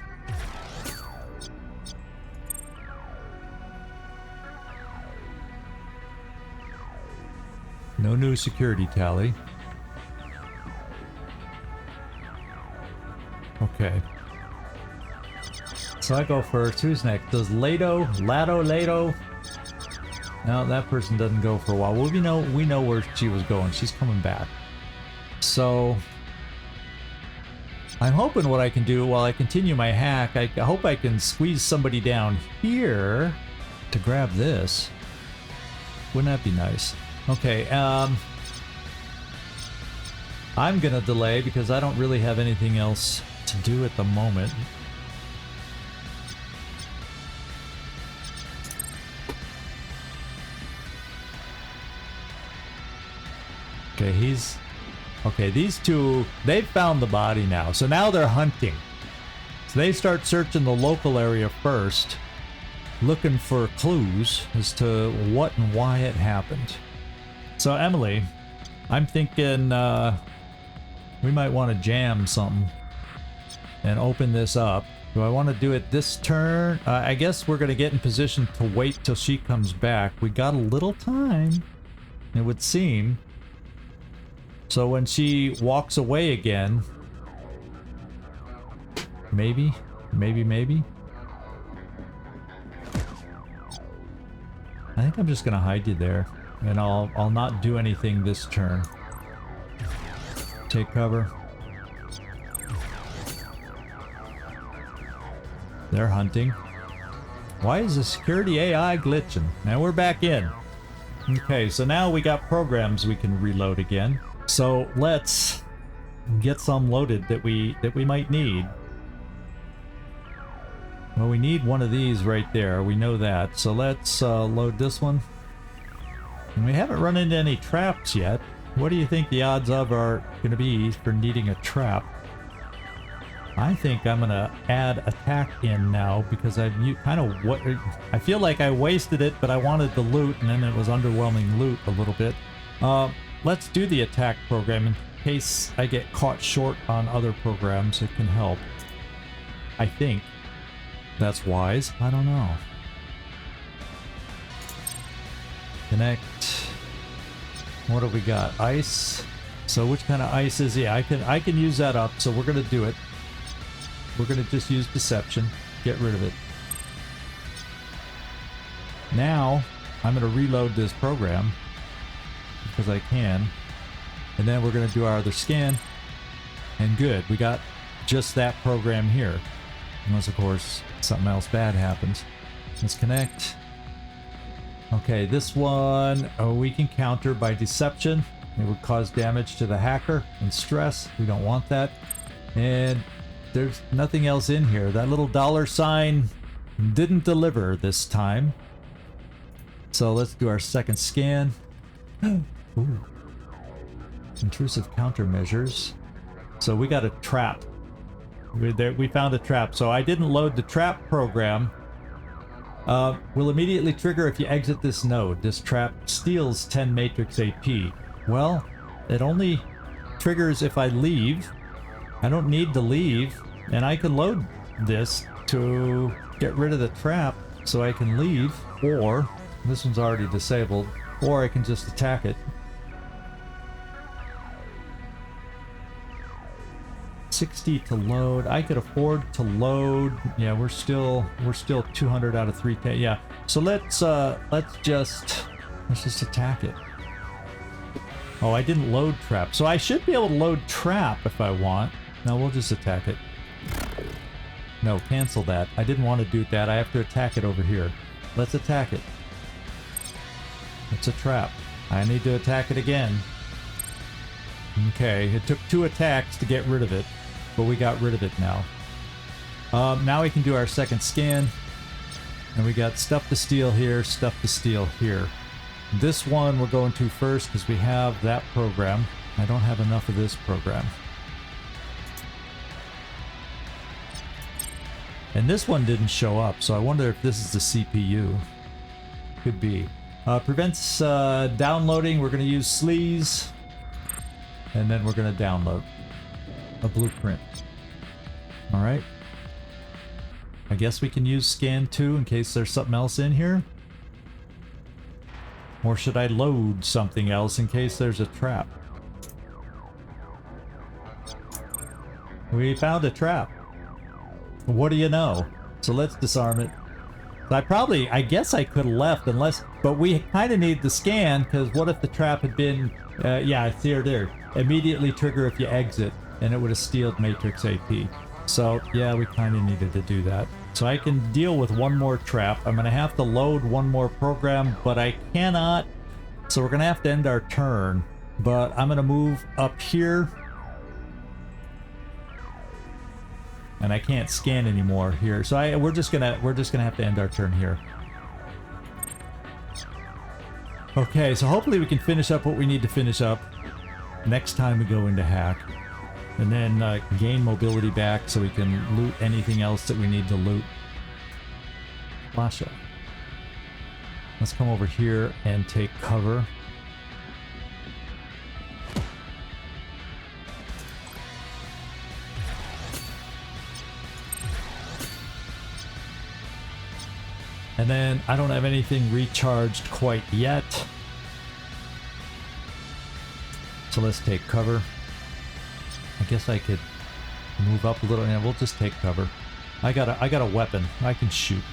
No new security tally. Okay. So I go first. Who's next? Does Lado? No, that person doesn't go for a while. Well, we know where she was going. She's coming back. So I'm hoping what I can do while I continue my hack, I hope I can squeeze somebody down here to grab this. Wouldn't that be nice? Okay, I'm gonna delay because I don't really have anything else to do at the moment. Okay, okay, these two, they've found the body now, so now they're hunting. So they start searching the local area first, looking for clues as to what and why it happened. So Emily, I'm thinking we might want to jam something and open this up. Do I want to do it this turn? I guess we're going to get in position to wait till she comes back. We got a little time, it would seem. So when she walks away again, maybe. I think I'm just going to hide you there, and I'll not do anything this turn. Take cover. They're hunting. Why is the security AI glitching? Now we're back in. Okay, so now we got programs we can reload again. So let's get some loaded that we might need. Well, we need one of these right there. We know that. So let's load this one. And we haven't run into any traps yet. What do you think the odds of are going to be for needing a trap? I think I'm gonna add attack in now because I feel like I wasted it, but I wanted the loot, and then it was underwhelming loot a little bit. Let's do the attack program in case I get caught short on other programs. It can help. I think that's wise. I don't know. Connect. What do we got? Ice. So which kind of ice is he? I can use that up. So we're gonna do it. We're going to just use deception. Get rid of it. Now, I'm going to reload this program because I can. And then we're going to do our other scan. And good. We got just that program here. Unless, of course, something else bad happens. Let's connect. Okay, this one we can counter by deception. It would cause damage to the hacker and stress. We don't want that. And there's nothing else in here. That little $sign didn't deliver this time. So let's do our second scan. Ooh. Intrusive countermeasures. So we got a trap. We found a trap. So I didn't load the trap program. Will immediately trigger if you exit this node. This trap steals 10 matrix AP. Well, it only triggers if I leave. I don't need to leave, and I can load this to get rid of the trap so I can leave, or this one's already disabled, or I can just attack it. 60 to load. I could afford to load. Yeah, we're still 200 out of 310. Yeah. So let's just attack it. Oh, I didn't load trap. So I should be able to load trap if I want. No, we'll just attack it. No, cancel that. I didn't want to do that. I have to attack it over here. Let's attack it. It's a trap. I need to attack it again. Okay, it took 2 attacks to get rid of it, but we got rid of it now. Now we can do our second scan. And we got stuff to steal here, stuff to steal here. This one we're going to first because we have that program. I don't have enough of this program. And this one didn't show up, so I wonder if this is the CPU. Could be. Prevents downloading. We're going to use sleaze. And then we're going to download a blueprint. Alright. I guess we can use scan 2 in case there's something else in here. Or should I load something else in case there's a trap? We found a trap. What do you know? So let's disarm it. I guess I could have left unless, but we kind of need the scan because what if the trap had been, yeah, it's there. Immediately trigger if you exit and it would have stealed matrix AP. So yeah, we kind of needed to do that. So I can deal with one more trap. I'm going to have to load one more program, but I cannot. So we're going to have to end our turn, but I'm going to move up here. And I can't scan anymore here, so we're just gonna have to end our turn here. Okay, so hopefully we can finish up what we need to finish up next time we go into hack. And then gain mobility back so we can loot anything else that we need to loot. Slasha. Let's come over here and take cover. And then I don't have anything recharged quite yet. So let's take cover. I guess I could move up a little, and we'll just take cover. I got a weapon. I can shoot.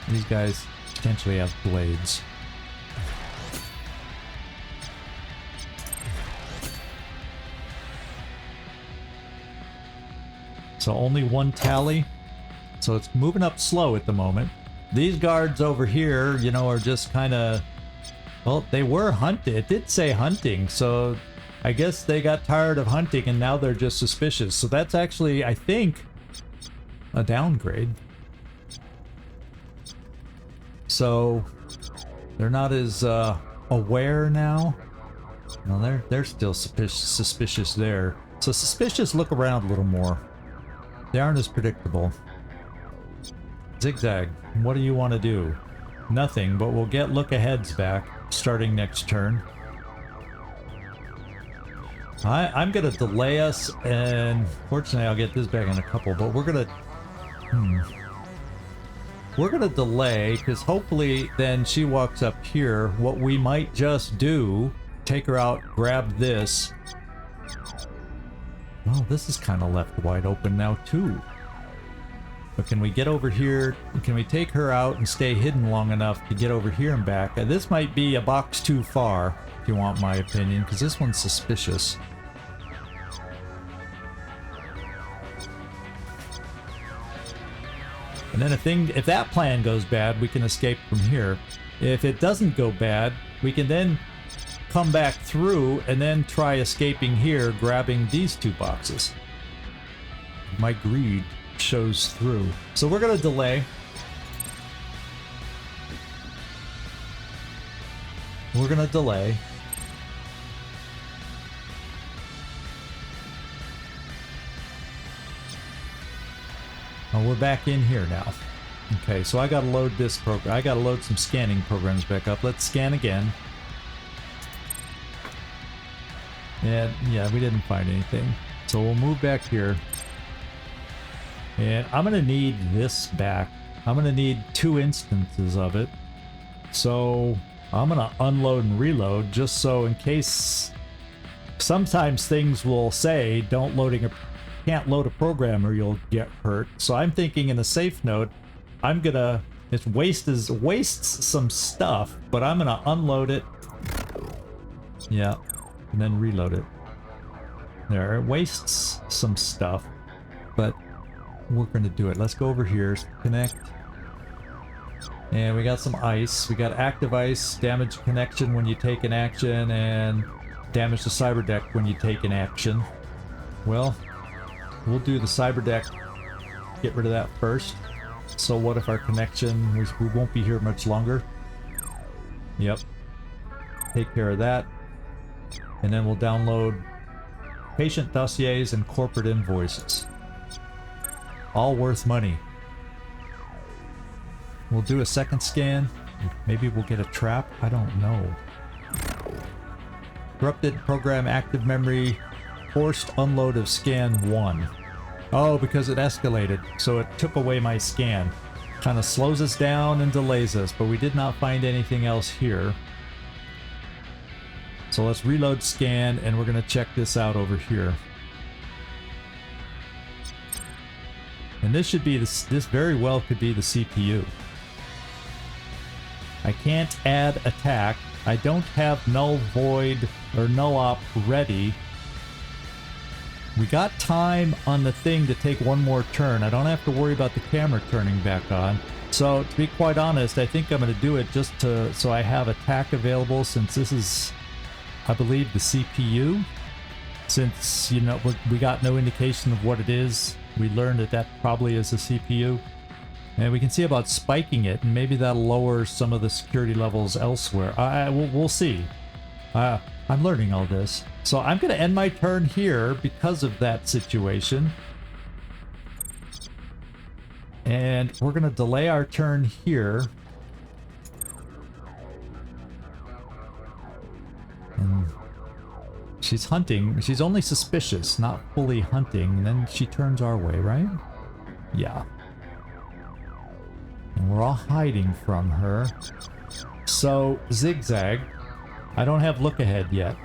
These guys potentially have blades. So only one tally. So it's moving up slow at the moment. These guards over here, you know, are just kind of... Well, they were hunted. It did say hunting, so I guess they got tired of hunting and now they're just suspicious. So that's actually, I think, a downgrade. So they're not as aware now. No, they're still suspicious there. So suspicious look around a little more. They aren't as predictable. ZigZag, what do you want to do? Nothing, but we'll get look-aheads back starting next turn. I'm gonna delay us, and fortunately I'll get this back in a couple, but we're gonna delay, because hopefully then she walks up here. What we might just do, take her out, grab this. Oh, this is kind of left wide open now too. But can we get over here? Can we take her out and stay hidden long enough to get over here and back? This might be a box too far, if you want my opinion, because this one's suspicious. And then if that plan goes bad, we can escape from here. If it doesn't go bad, we can then come back through and then try escaping here, grabbing these two boxes. My greed shows through. So we're gonna delay. We're gonna delay. Oh, we're back in here now. Okay, so I gotta load this program. I gotta load some scanning programs back up. Let's scan again. And yeah, we didn't find anything. So we'll move back here. And I'm gonna need this back. I'm gonna need 2 instances of it. So I'm gonna unload and reload just so in case sometimes things will say can't load a program or you'll get hurt. So I'm thinking in a safe note, it wastes some stuff, but I'm gonna unload it. Yeah, and then reload it. There, it wastes some stuff, but we're gonna do it. Let's go over here, connect. And we got some ice. We got active ice, damage connection when you take an action, and damage to cyber deck when you take an action. Well, we'll do the cyber deck, get rid of that first. So what if our connection, we won't be here much longer. Yep. Take care of that. And then we'll download patient dossiers and corporate invoices. All worth money. We'll do a second scan. Maybe we'll get a trap. I don't know. Corrupted program active memory. Forced unload of scan 1. Oh, because it escalated. So it took away my scan. Kind of slows us down and delays us, but we did not find anything else here. So let's reload scan, and we're going to check this out over here. And this should be this very well could be the CPU. I can't add attack. I don't have null void or null op ready. We got time on the thing to take one more turn. I don't have to worry about the camera turning back on. So to be quite honest, I think I'm going to do it just so I have attack available, since this is, I believe, the CPU. Since, you know, we got no indication of what it is. We learned that probably is a CPU. And we can see about spiking it, and maybe that'll lower some of the security levels elsewhere. We'll see. I'm learning all this. So I'm going to end my turn here because of that situation. And we're going to delay our turn here. And she's hunting. She's only suspicious, not fully hunting. And then she turns our way, right? Yeah. And we're all hiding from her. So, ZigZag. I don't have look ahead yet.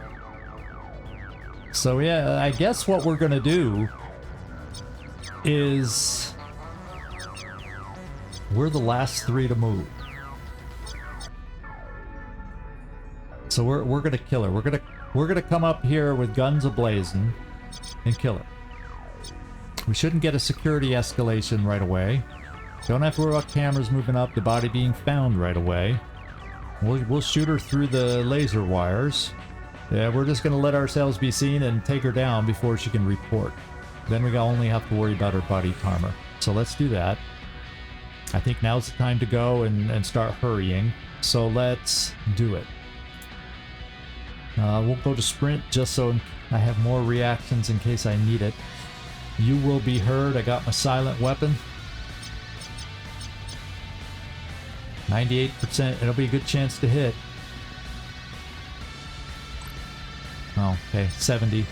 So yeah, I guess what we're gonna do is we're the last three to move. So we're gonna kill her. We're gonna come up here with guns ablazing and kill her. We shouldn't get a security escalation right away. Don't have to worry about cameras moving up, the body being found right away. We'll shoot her through the laser wires. Yeah, we're just gonna let ourselves be seen and take her down before she can report. Then we only have to worry about her body armor. So let's do that. I think now's the time to go and start hurrying. So let's do it. We'll go to sprint just so I have more reactions in case I need it. You will be heard. I got my silent weapon. 98%. It'll be a good chance to hit. Oh, okay. 70.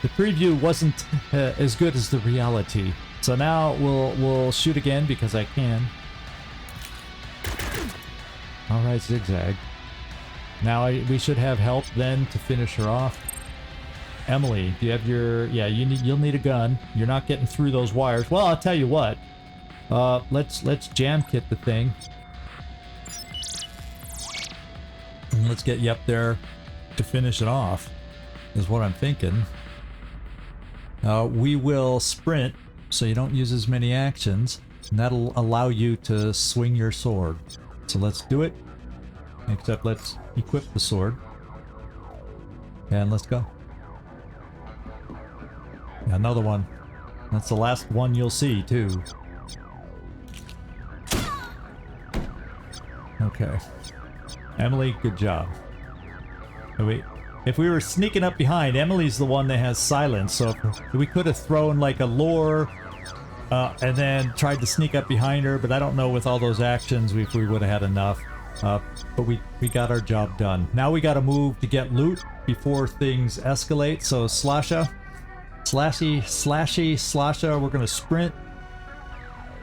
The preview wasn't as good as the reality. So now we'll shoot again because I can. All right, ZigZag. Now we should have help then to finish her off. Emily, do you have your... Yeah, you'll need a gun. You're not getting through those wires. Well, I'll tell you what. Let's jam kit the thing. And let's get you up there to finish it off, is what I'm thinking. We will sprint so you don't use as many actions, and that'll allow you to swing your sword. So let's do it, except let's equip the sword. And let's go. Another one. That's the last one you'll see, too. Okay. Emily, good job. If we were sneaking up behind, Emily's the one that has silence, so if we could have thrown like a lure and then tried to sneak up behind her, but I don't know with all those actions if we would have had enough. But we got our job done. Now we got to move to get loot before things escalate. So Slasha, we're going to sprint.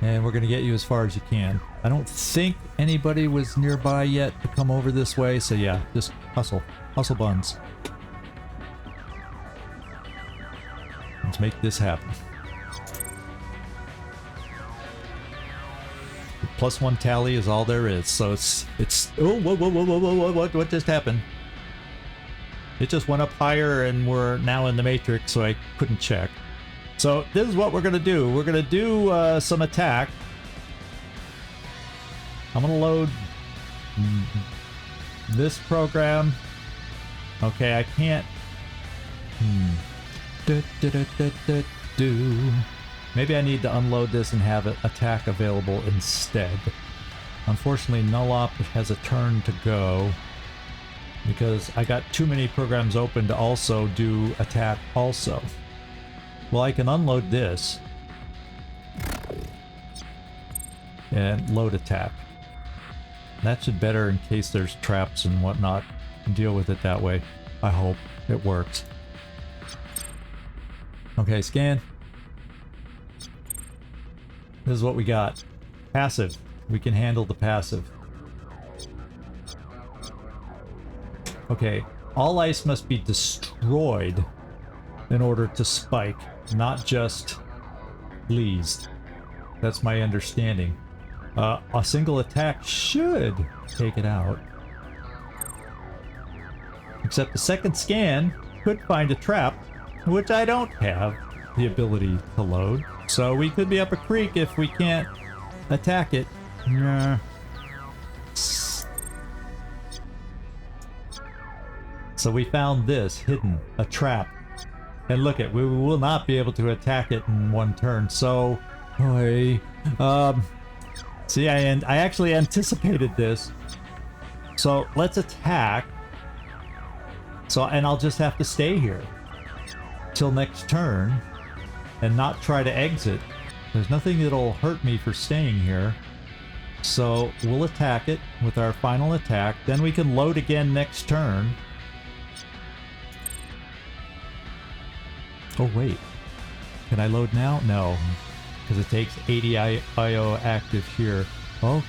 And we're going to get you as far as you can. I don't think anybody was nearby yet to come over this way, so yeah, just hustle. Hustle buns. Let's make this happen. The +1 tally is all there is, so it's oh, whoa, what just happened? It just went up higher and we're now in the matrix, so I couldn't check. So this is what we're gonna do. We're gonna do some attack. I'm gonna load this program. Okay, I can't. Maybe I need to unload this and have it attack available instead. Unfortunately, Nullop has a turn to go because I got too many programs open to also do attack also. Well, I can unload this and load attack. That should better in case there's traps and whatnot. Deal with it that way. I hope it works. Okay, scan. This is what we got. Passive. We can handle the passive. Okay, all ice must be destroyed in order to spike, not just pleased. That's my understanding. A single attack should take it out. Except the second scan could find a trap, which I don't have the ability to load. So we could be up a creek if we can't attack it. Nah. So we found this hidden, a trap. And look at, we will not be able to attack it in one turn. So, see, I actually anticipated this. So let's attack. So, and I'll just have to stay here till next turn and not try to exit. There's nothing that'll hurt me for staying here. So we'll attack it with our final attack. Then we can load again next turn. Oh wait, can I load now? No, because it takes 80 IO active here. Oh,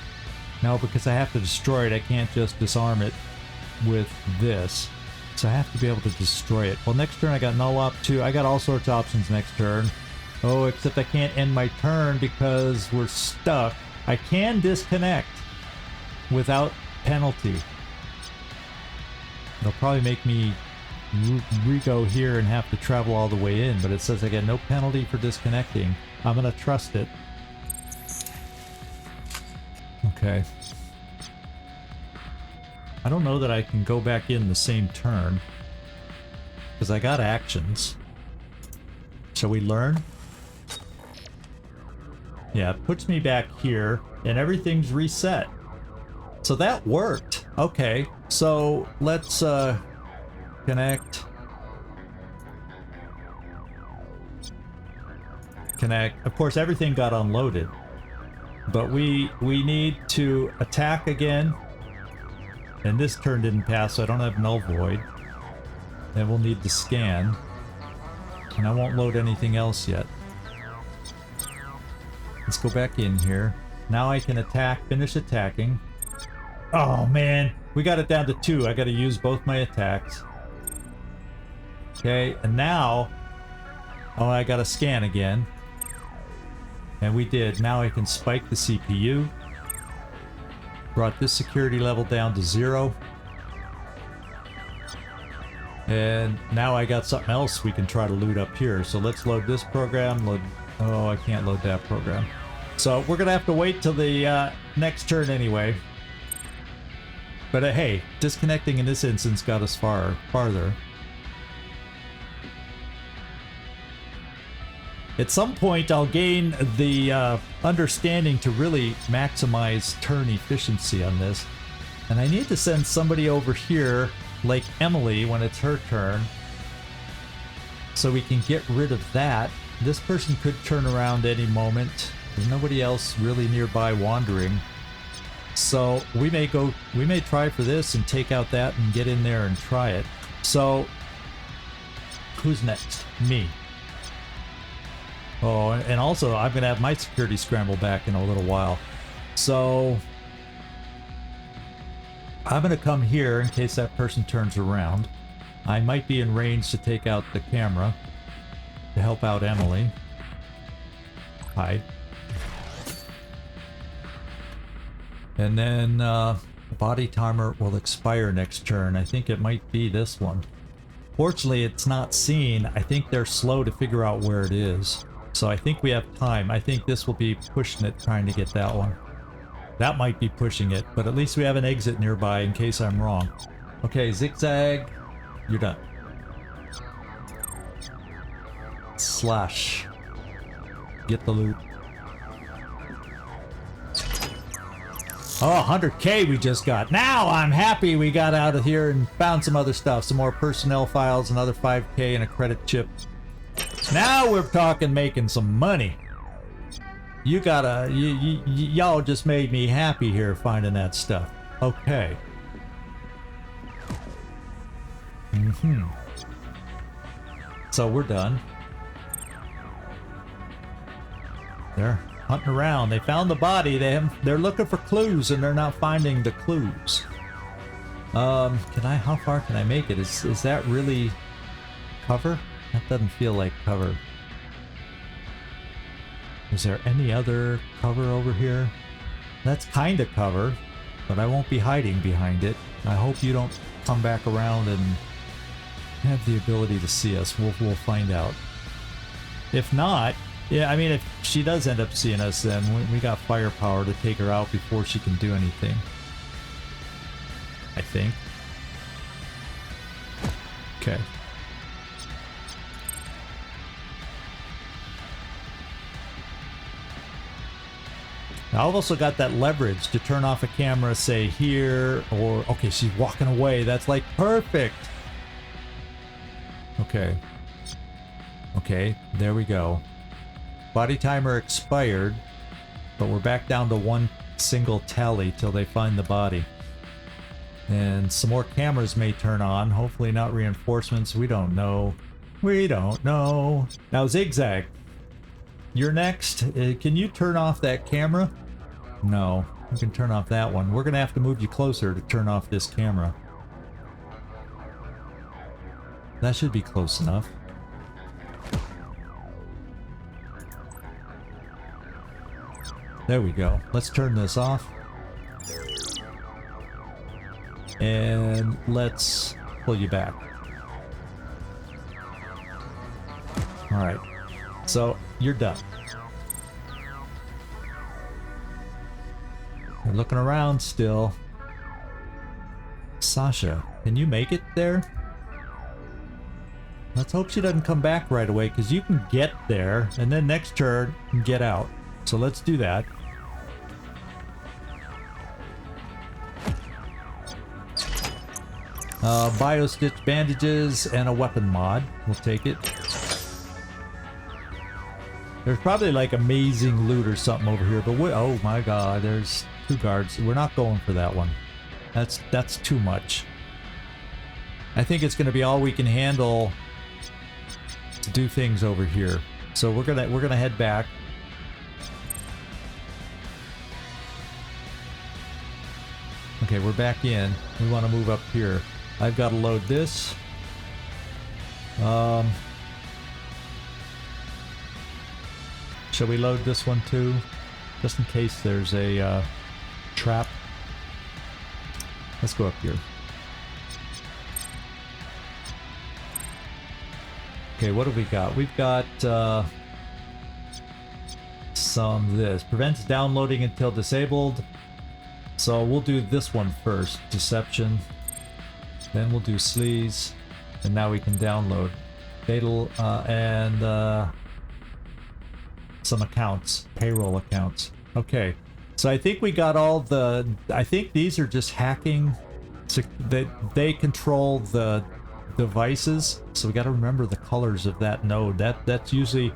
no, because I have to destroy it. I can't just disarm it with this. So I have to be able to destroy it. Well, next turn I got null op 2. I got all sorts of options next turn. Oh, except I can't end my turn because we're stuck. I can disconnect without penalty. It'll probably make me re-go here and have to travel all the way in, but it says I get no penalty for disconnecting. I'm gonna trust it. Okay. I don't know that I can go back in the same turn because I got actions. Shall we learn? Yeah, it puts me back here and everything's reset. So that worked. Okay, so let's connect. Of course, everything got unloaded, but we need to attack again. And this turn didn't pass, so I don't have null void. Then we'll need to scan. And I won't load anything else yet. Let's go back in here. Now I can attack, finish attacking. Oh man, we got it down to 2. I gotta use both my attacks. Okay, and now, oh, I gotta scan again. And we did. Now I can spike the CPU. Brought this security level down to 0. And now I got something else we can try to loot up here. So let's load this program. Load. Oh, I can't load that program. So we're gonna have to wait till the next turn anyway. But hey, disconnecting in this instance got us farther. At some point, I'll gain the understanding to really maximize turn efficiency on this. And I need to send somebody over here, like Emily, when it's her turn, so we can get rid of that. This person could turn around any moment. There's nobody else really nearby wandering. So we may try for this and take out that and get in there and try it. So, who's next? Me. Oh, and also I'm going to have my security scramble back in a little while. So I'm going to come here in case that person turns around. I might be in range to take out the camera to help out Emily. Hide. And then the body timer will expire next turn. I think it might be this one. Fortunately, it's not seen. I think they're slow to figure out where it is. So I think we have time. I think this will be pushing it, trying to get that one. That might be pushing it, but at least we have an exit nearby in case I'm wrong. Okay, ZigZag, you're done. Slash. Get the loot. Oh, 100K we just got. Now I'm happy we got out of here and found some other stuff. Some more personnel files, another 5K and a credit chip. Now we're talking making some money. You gotta, y'all just made me happy here finding that stuff. Okay. So we're done. They're hunting around. They found the body. They're looking for clues and they're not finding the clues. How far can I make it? Is that really cover? That doesn't feel like cover. Is there any other cover over here? That's kind of cover, but I won't be hiding behind it. I hope you don't come back around and have the ability to see us. We'll find out. If not, yeah, I mean, if she does end up seeing us, then we got firepower to take her out before she can do anything. I think. Okay. I've also got that leverage to turn off a camera, say here, or, okay, she's walking away. That's like perfect. Okay. Okay, there we go. Body timer expired, but we're back down to one single tally till they find the body. And some more cameras may turn on, hopefully not reinforcements, we don't know. We don't know. Now ZigZag, you're next. Can you turn off that camera? No, you can turn off that one. We're gonna have to move you closer to turn off this camera. That should be close enough. There we go. Let's turn this off. And let's pull you back. Alright. So, you're done. You're looking around still. Sasha, can you make it there? Let's hope she doesn't come back right away, because you can get there, and then next turn, get out. So let's do that. Bio-stitch bandages and a weapon mod. We'll take it. There's probably like amazing loot or something over here, but oh my god, there's 2 guards. We're not going for that one. That's too much. I think it's going to be all we can handle to do things over here. So we're gonna head back. Okay, we're back in. We want to move up here. I've got to load this. Shall we load this one too? Just in case there's a trap. Let's go up here. Okay, what have we got? We've got some this. Prevents downloading until disabled. So we'll do this one first. Deception. Then we'll do sleaze. And now we can download. Fatal and some accounts. Payroll accounts. Okay. So I think we got all the... I think these are just hacking. So they control the devices. So we got to remember the colors of that node. That's usually...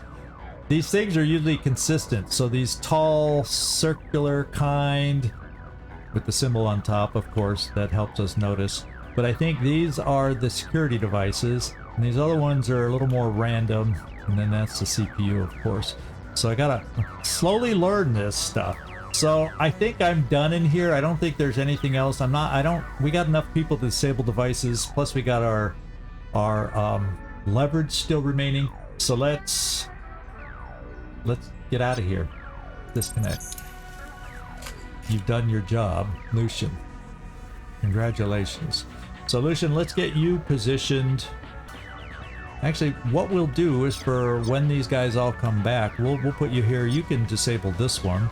These things are usually consistent. So these tall, circular kind... with the symbol on top, of course, that helps us notice. But I think these are the security devices, and these other ones are a little more random, and then that's the CPU, of course. So I gotta slowly learn this stuff. So I think I'm done in here. I don't think there's anything else. We got enough people to disable devices, plus we got our leverage still remaining. So let's get out of here. Disconnect. You've done your job, Lucian. Congratulations. So Lucian, let's get you positioned. Actually, what we'll do is for when these guys all come back, we'll put you here. You can disable this one,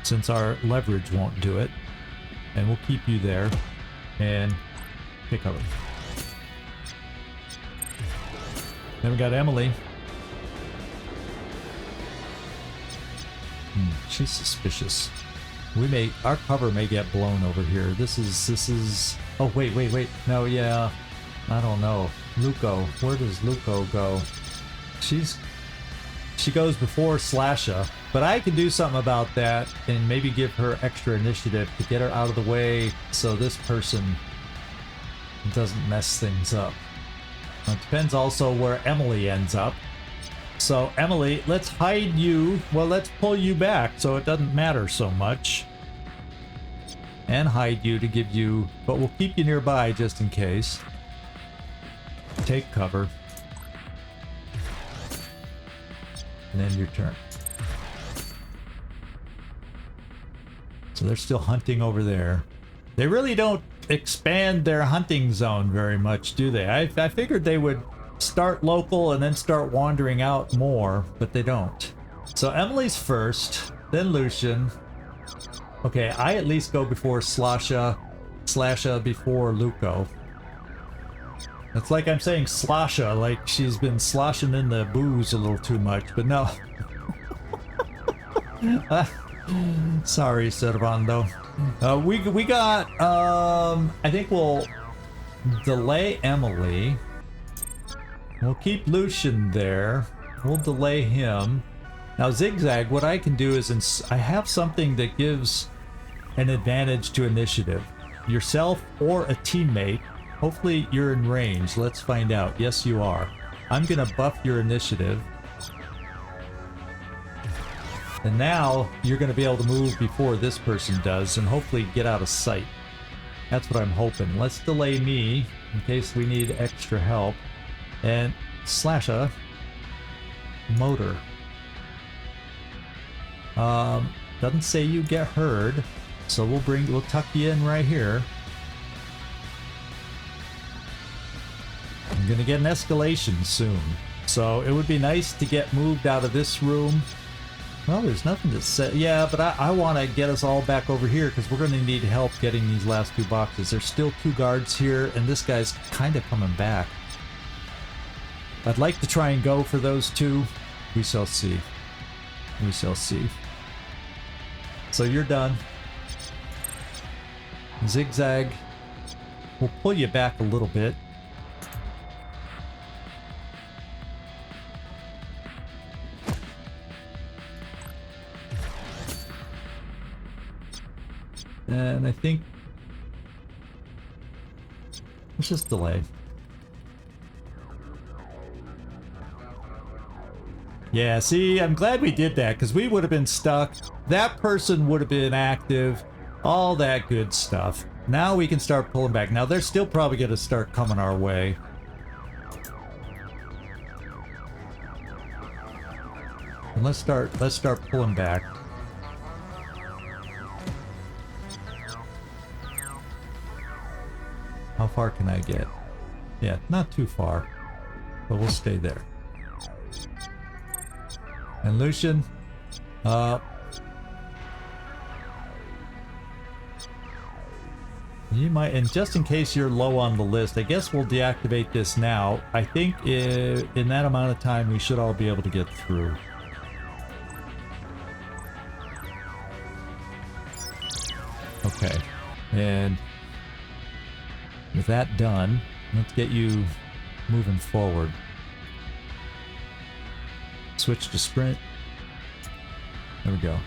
since our leverage won't do it. And we'll keep you there. And take cover. Then we got Emily. She's suspicious. Our cover may get blown over here. This is. Oh wait. No, yeah. I don't know. Luco. Where does Luco go? She goes before Slasha, but I can do something about that and maybe give her extra initiative to get her out of the way so this person doesn't mess things up. Now, it depends also where Emily ends up. So Emily, let's hide you. Well, let's pull you back so it doesn't matter so much. And hide you to give you... But we'll keep you nearby just in case. Take cover. And then your turn. So they're still hunting over there. They really don't expand their hunting zone very much, do they? I figured they would start local and then start wandering out more, but they don't. So Emily's first, then Lucian. Okay, I at least go before Slasha before Luco. It's like I'm saying Slasha, like she's been sloshing in the booze a little too much, but no. Sorry, Servando. We got, I think we'll delay Emily. We'll keep Lucian there. We'll delay him. Now ZigZag, what I can do is I have something that gives an advantage to initiative. Yourself or a teammate. Hopefully you're in range. Let's find out. Yes, you are. I'm going to buff your initiative. And now you're going to be able to move before this person does and hopefully get out of sight. That's what I'm hoping. Let's delay me in case we need extra help. And Slasha, motor. Doesn't say you get heard, so we'll tuck you in right here. I'm gonna get an escalation soon, so it would be nice to get moved out of this room. Well, there's nothing to say. Yeah, but I want to get us all back over here because we're going to need help getting these last two boxes. There's still two guards here, and this guy's kind of coming back. I'd like to try and go for those two. We shall see. We shall see. So you're done. ZigZag. We'll pull you back a little bit. And I think let's just delay. Yeah, see, I'm glad we did that because we would have been stuck. That person would have been active. All that good stuff. Now we can start pulling back. Now they're still probably going to start coming our way. And let's start pulling back. How far can I get? Yeah, not too far, but we'll stay there. And Lucian, you might, and just in case you're low on the list, I guess we'll deactivate this now. I think in that amount of time, we should all be able to get through. Okay, and with that done, let's get you moving forward. Switch to sprint. There we go.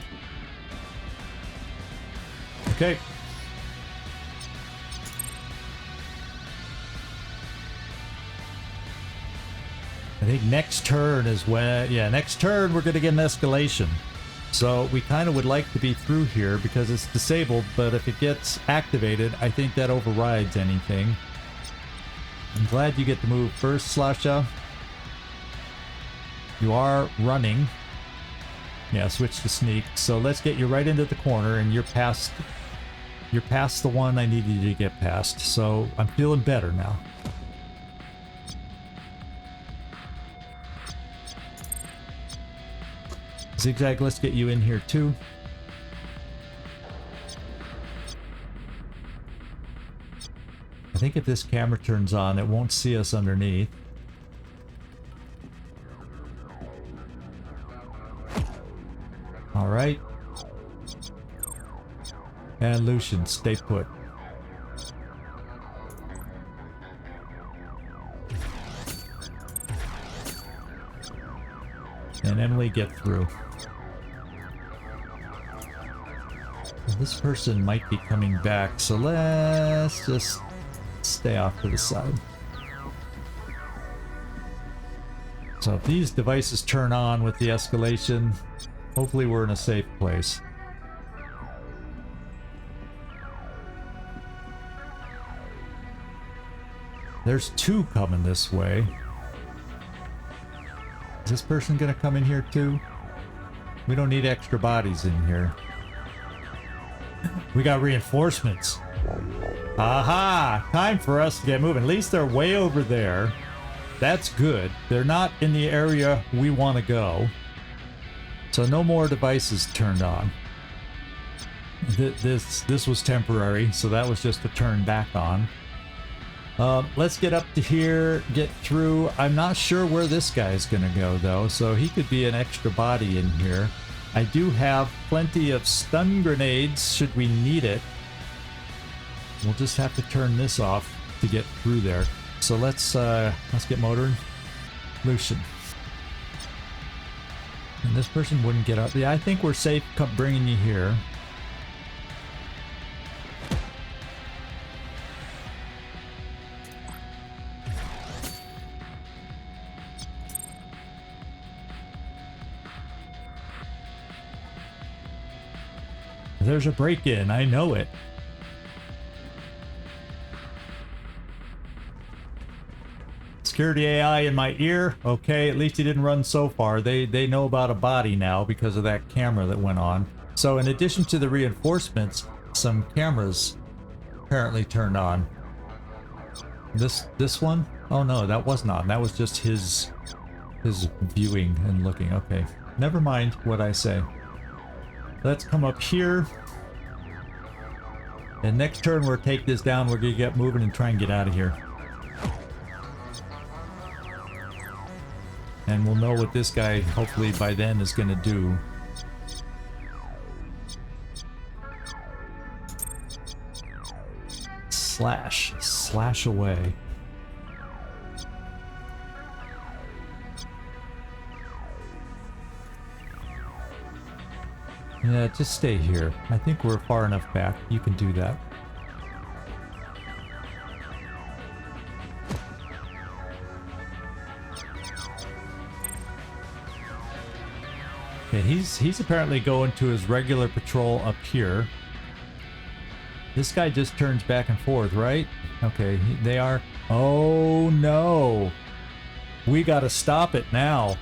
Okay. I think next turn is when, yeah, next turn we're going to get an escalation. So we kind of would like to be through here because it's disabled, but if it gets activated, I think that overrides anything. I'm glad you get to move first, Slasha. You are running. Yeah, switch to sneak. So let's get you right into the corner, and you're past the one I needed you to get past. So I'm feeling better now. ZigZag, let's get you in here too. I think if this camera turns on, it won't see us underneath. All right. And Lucian, stay put. And Emily, get through. This person might be coming back, so let's just stay off to the side. So if these devices turn on with the escalation, hopefully we're in a safe place. There's two coming this way. Is this person gonna come in here too? We don't need extra bodies in here. We got reinforcements. Aha! Time for us to get moving. At least they're way over there. That's good. They're not in the area we want to go. So no more devices turned on. This was temporary, so that was just to turn back on. Let's get up to here, get through. I'm not sure where this guy's gonna go though, so he could be an extra body in here. I do have plenty of stun grenades should we need it. We'll just have to turn this off. to get through there. So let's get motoring. Lucian. And this person wouldn't get up. Yeah, I think we're safe bringing you here. There's a break-in, I know it. Security AI in my ear. Okay, at least he didn't run so far. They know about a body now because of that camera that went on. So in addition to the reinforcements, some cameras apparently turned on. This one? Oh no, that wasn't on. That was just his viewing and looking. Okay, never mind what I say. Let's come up here. And next turn we'll take this down. We're gonna get moving and try and get out of here. And we'll know what this guy, hopefully by then, is gonna do. Slash away. Yeah, just stay here. I think we're far enough back. You can do that. Okay, he's apparently going to his regular patrol up here. This guy just turns back and forth, right? Okay, they are... Oh no! We gotta stop it now.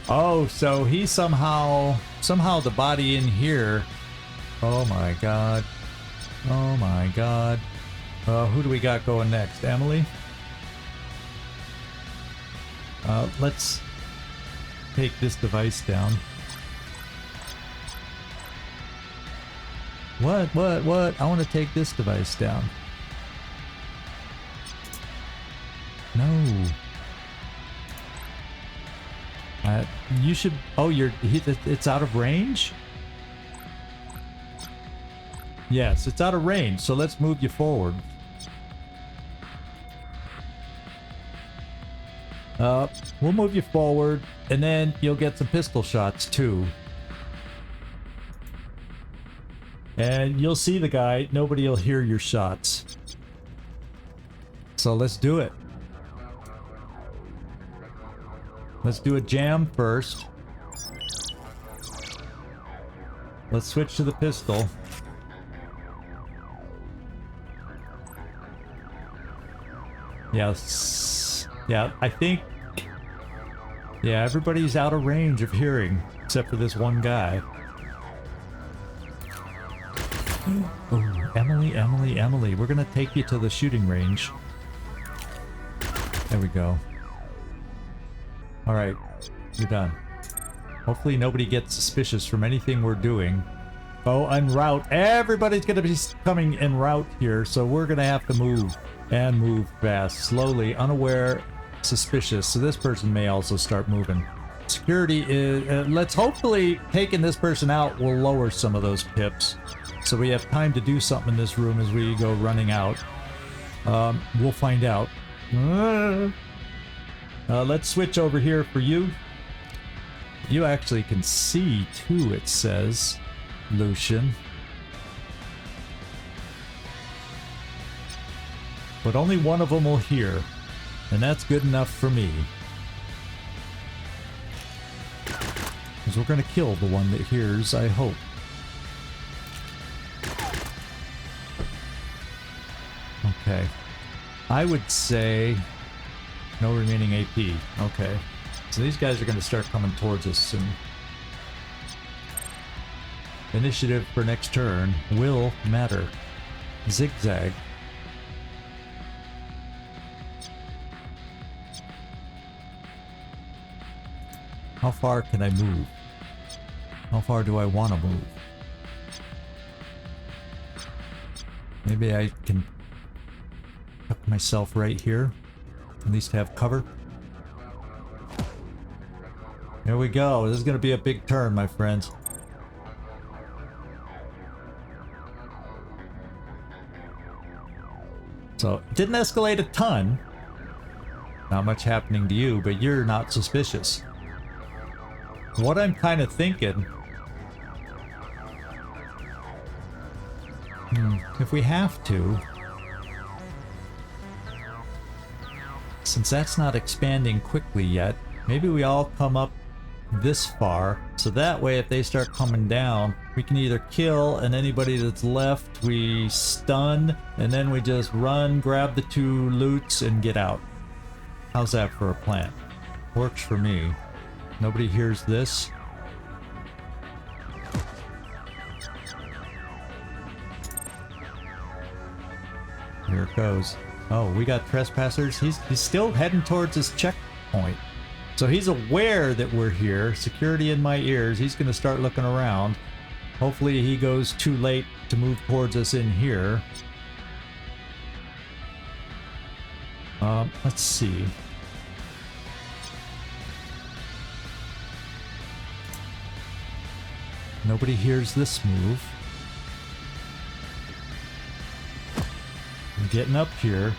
Oh, so he somehow the body in here. Oh my god. Oh my god. Who do we got going next? Emily? Let's take this device down. What? I want to take this device down. No. You should... Oh, it's out of range? Yes, it's out of range, so let's move you forward. We'll move you forward, and then you'll get some pistol shots, too. And you'll see the guy. Nobody will hear your shots. So let's do it. Let's do a jam first. Let's switch to the pistol. Yes. Yeah, I think... Yeah, everybody's out of range of hearing, except for this one guy. Oh, Emily, we're gonna take you to the shooting range. There we go. Alright, you're done. Hopefully nobody gets suspicious from anything we're doing. Oh, en route. Everybody's gonna be coming en route here, so we're gonna have to move. And move fast. Slowly, unaware, suspicious. So this person may also start moving. Security is... let's hopefully taking this person out will lower some of those pips. So we have time to do something in this room as we go running out. We'll find out. Let's switch over here for you. You actually can see too, it says. Lucian. But only one of them will hear. And that's good enough for me. Because we're going to kill the one that hears, I hope. Okay. I would say... no remaining AP. Okay. So these guys are going to start coming towards us soon. Initiative for next turn will matter. ZigZag. How far can I move? How far do I want to move? Maybe I can tuck myself right here. At least have cover. There we go. This is going to be a big turn, my friends. So it didn't escalate a ton. Not much happening to you, but you're not suspicious. What I'm kind of thinking... if we have to... Since that's not expanding quickly yet, maybe we all come up this far, so that way if they start coming down, we can either kill, and anybody that's left we stun, and then we just run, grab the 2 loots, and get out. How's that for a plan? Works for me. Nobody hears this. Here it goes. Oh, we got trespassers. He's still heading towards his checkpoint. So he's aware that we're here. Security in my ears. He's going to start looking around. Hopefully he goes too late to move towards us in here. Let's see. Nobody hears this move. I'm getting up here.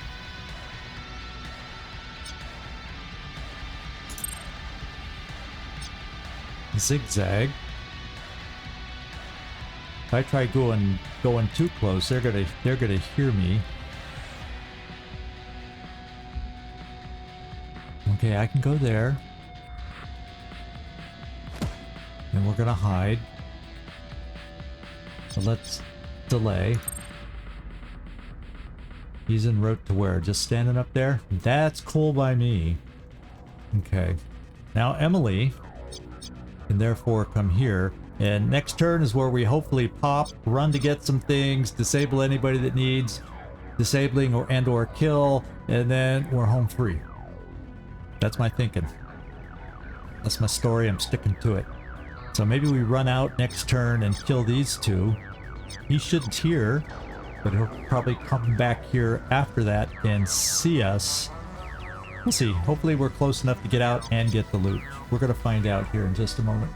Zigzag. If I try going too close, they're gonna hear me. Okay, I can go there. And we're gonna hide. So let's delay. He's en route to where? Just standing up there? That's cool by me. Okay. Now Emily can therefore come here. And next turn is where we hopefully pop, run to get some things, disable anybody that needs disabling or kill, and then we're home free. That's my thinking. That's my story. I'm sticking to it. So maybe we run out next turn and kill these 2. He shouldn't hear, but he'll probably come back here after that and see us. We'll see. Hopefully we're close enough to get out and get the loot. We're going to find out here in just a moment.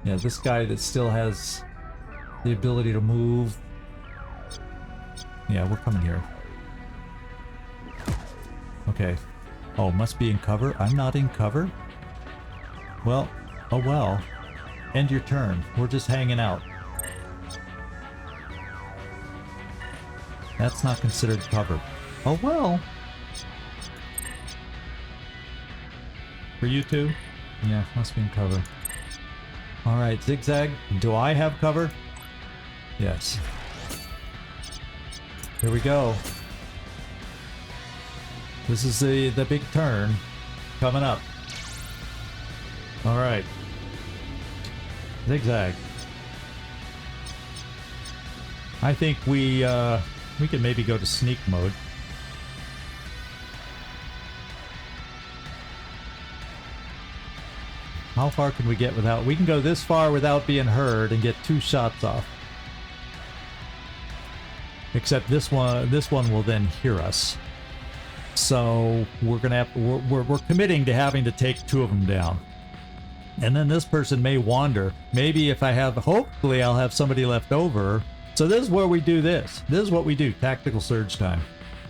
Yeah, this guy that still has the ability to move. Yeah, we're coming here. Okay. Oh, must be in cover. I'm not in cover? Well, oh well. End your turn. We're just hanging out. That's not considered cover. Oh well. For you two? Yeah, must be in cover. Alright, Zigzag. Do I have cover? Yes. Here we go. This is the big turn coming up. Alright. Zigzag. I think we can maybe go to sneak mode. How far can we get without... We can go this far without being heard and get 2 shots off. Except this one will then hear us. So we're gonna have... We're committing to having to take 2 of them down. And then this person may wander. Maybe if I have... Hopefully I'll have somebody left over. So this is where we do this. This is what we do. Tactical surge time.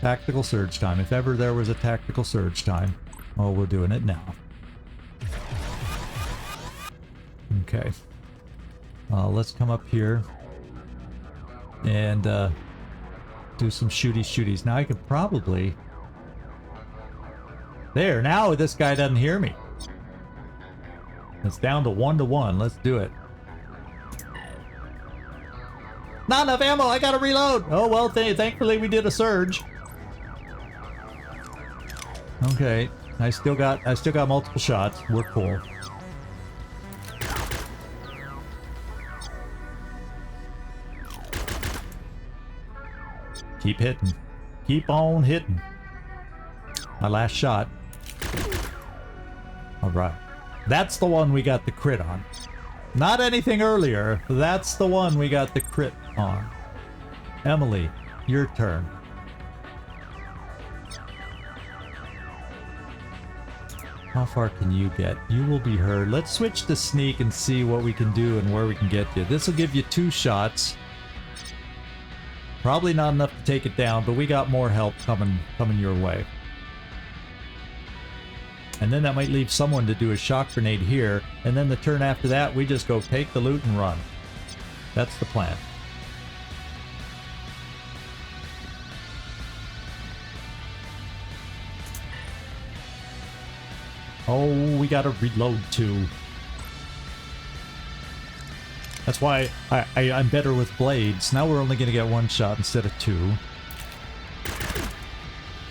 Tactical surge time. If ever there was a tactical surge time. Oh, we're doing it now. Okay. Let's come up here. And do some shooties. Now I could probably... There, now this guy doesn't hear me. It's down to 1-to-1. Let's do it. Not enough ammo. I gotta reload. Oh well. Thankfully we did a surge. Okay. I still got multiple shots. We're cool. Keep hitting. Keep on hitting. My last shot. Alright. That's the one we got the crit on. Not anything earlier. That's the one we got the crit on. Emily, your turn. How far can you get? You will be heard. Let's switch to sneak and see what we can do and where we can get you. This will give you 2 shots. Probably not enough to take it down, but we got more help coming your way. And then that might leave someone to do a shock grenade here, and then the turn after that, we just go take the loot and run. That's the plan. Oh, we gotta reload too. That's why I'm better with blades. Now we're only gonna get one shot instead of two.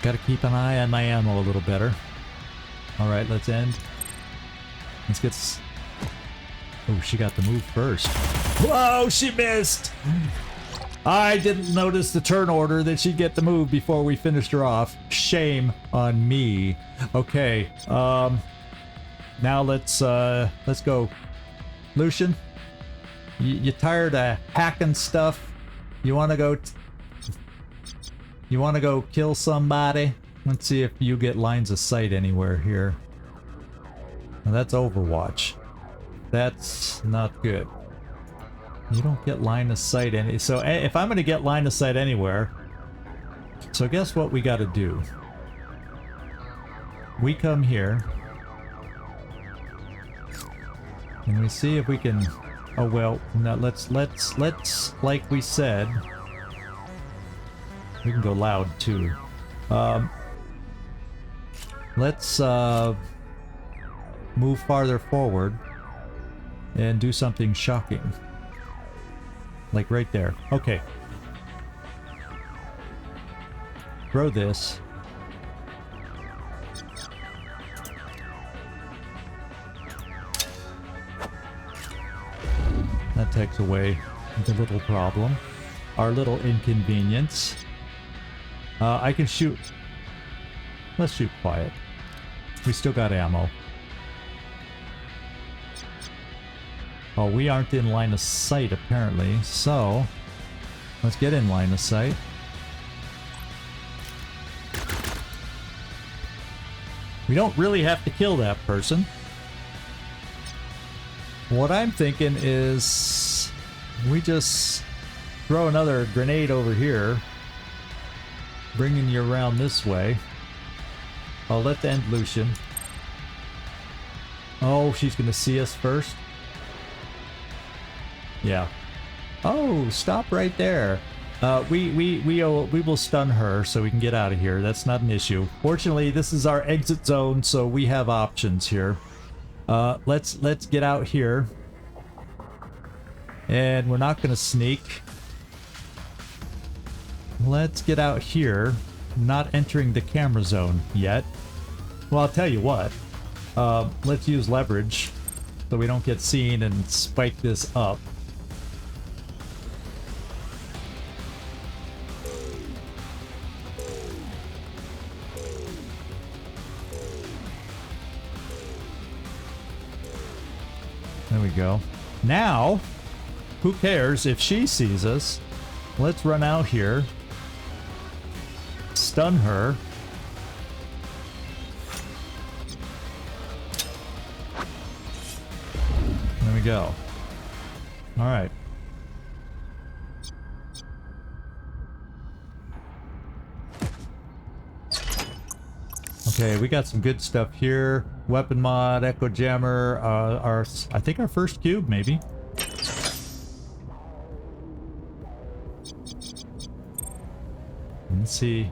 Gotta keep an eye on my ammo a little better. Alright, let's end. Let's get... Oh, she got the move first. Whoa, she missed! I didn't notice the turn order that she'd get the move before we finished her off. Shame on me. Okay, now let's go. Lucian, you tired of hacking stuff? You wanna go kill somebody? Let's see if you get lines of sight anywhere here. Now that's Overwatch. That's not good. You don't get line of sight any. So if I'm going to get line of sight anywhere, so guess what we got to do? We come here and we see if we can. Oh well, now let's like we said, we can go loud too. Let's move farther forward and do something shocking. Like right there. Okay. Throw this. That takes away the little problem. Our little inconvenience. I can shoot. Let's shoot quiet. We still got ammo. Oh, we aren't in line of sight apparently, so let's get in line of sight. We don't really have to kill that person. What I'm thinking is we just throw another grenade over here, bringing you around this way. I'll let the end Lucian. Oh, she's gonna see us first. Yeah. Oh, stop right there. We will stun her so we can get out of here. That's not an issue. Fortunately, this is our exit zone, so we have options here. Let's get out here. And we're not gonna sneak. Let's get out here. Not entering the camera zone yet. Well, I'll tell you what. Let's use leverage so we don't get seen and spike this up. There we go. Now, who cares if she sees us? Let's run out here. Stun her. There we go. All right. Okay, we got some good stuff here. Weapon mod, Echo Jammer, I think our first cube, maybe. Let's see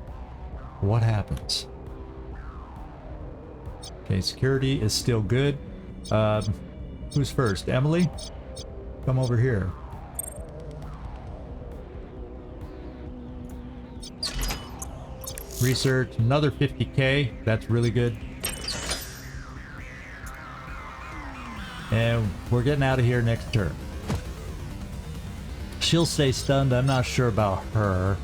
what happens. Okay, security is still good. Who's first? Emily? Come over here. Research, another 50k. That's really good. And we're getting out of here next turn. She'll stay stunned. I'm not sure about her.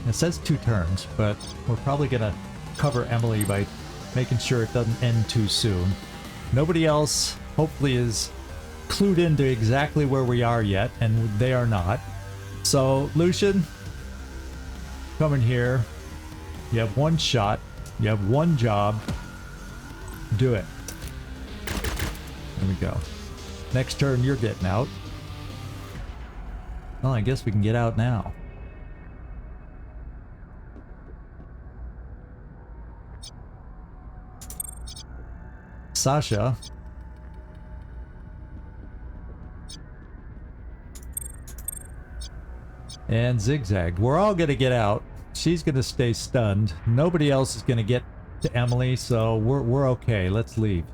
It says 2 turns, but we're probably gonna cover Emily by making sure it doesn't end too soon. Nobody else, hopefully, is clued into exactly where we are yet, and they are not. So, Lucian, come in here. You have 1 shot. You have 1 job. Do it. There we go. Next turn, you're getting out. Well, I guess we can get out now. Slasha. And ZigZag. We're all gonna get out. She's gonna stay stunned. Nobody else is gonna get to Emily, so we're okay. Let's leave.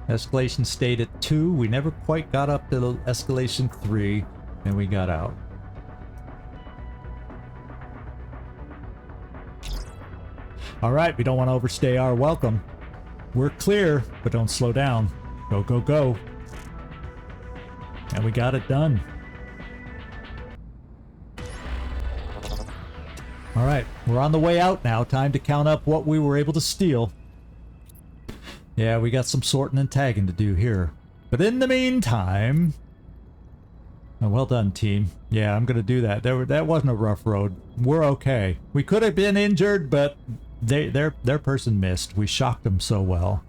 Escalation stayed at 2. We never quite got up to Escalation 3, and we got out. Alright, we don't want to overstay our welcome. We're clear, but don't slow down. Go, go, go. And we got it done. Alright, we're on the way out now. Time to count up what we were able to steal. Yeah, we got some sorting and tagging to do here. But in the meantime... Oh, well done, team. Yeah, I'm gonna do that. That wasn't a rough road. We're okay. We could have been injured, but their person missed. We shocked them so well.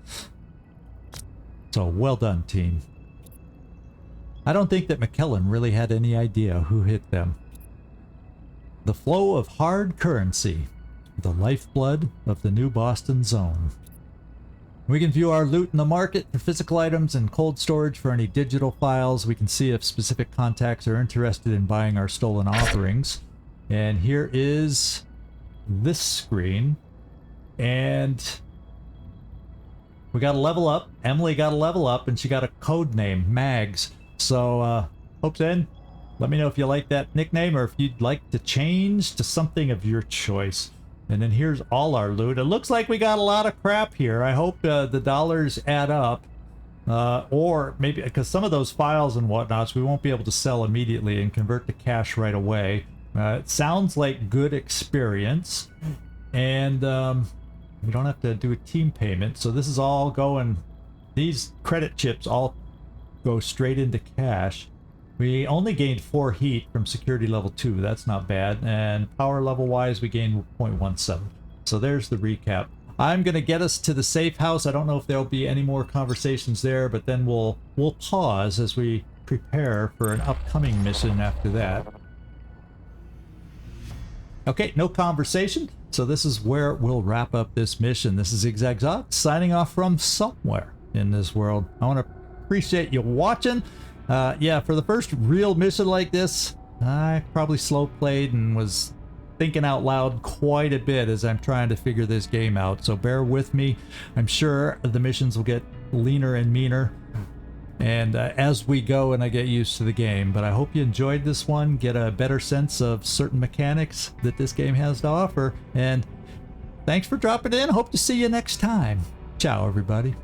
So, well done, team. I don't think that McKellen really had any idea who hit them. The flow of hard currency. The lifeblood of the New Boston Zone. We can view our loot in the market for physical items and cold storage for any digital files. We can see if specific contacts are interested in buying our stolen offerings. And here is this screen. And we got a level up. Emily got a level up and she got a code name, Mags. So, Hope's in. Let me know if you like that nickname or if you'd like to change to something of your choice. And then here's all our loot. It looks like we got a lot of crap here. I hope the dollars add up. Or maybe, because some of those files and whatnots we won't be able to sell immediately and convert to cash right away. It sounds like good experience. And we don't have to do a team payment. So this is all going... These credit chips all go straight into cash. We only gained 4 heat from security level 2. That's not bad. And power level wise, we gained 0.17. So there's the recap. I'm going to get us to the safe house. I don't know if there'll be any more conversations there, but then we'll pause as we prepare for an upcoming mission after that. Okay, no conversation. So this is where we'll wrap up this mission. This is ZigZag signing off from somewhere in this world. I want to appreciate you watching. Yeah, for the first real mission like this, I probably slow played and was thinking out loud quite a bit as I'm trying to figure this game out. So bear with me. I'm sure the missions will get leaner and meaner and as we go and I get used to the game. But I hope you enjoyed this one, get a better sense of certain mechanics that this game has to offer. And thanks for dropping in. Hope to see you next time. Ciao, everybody.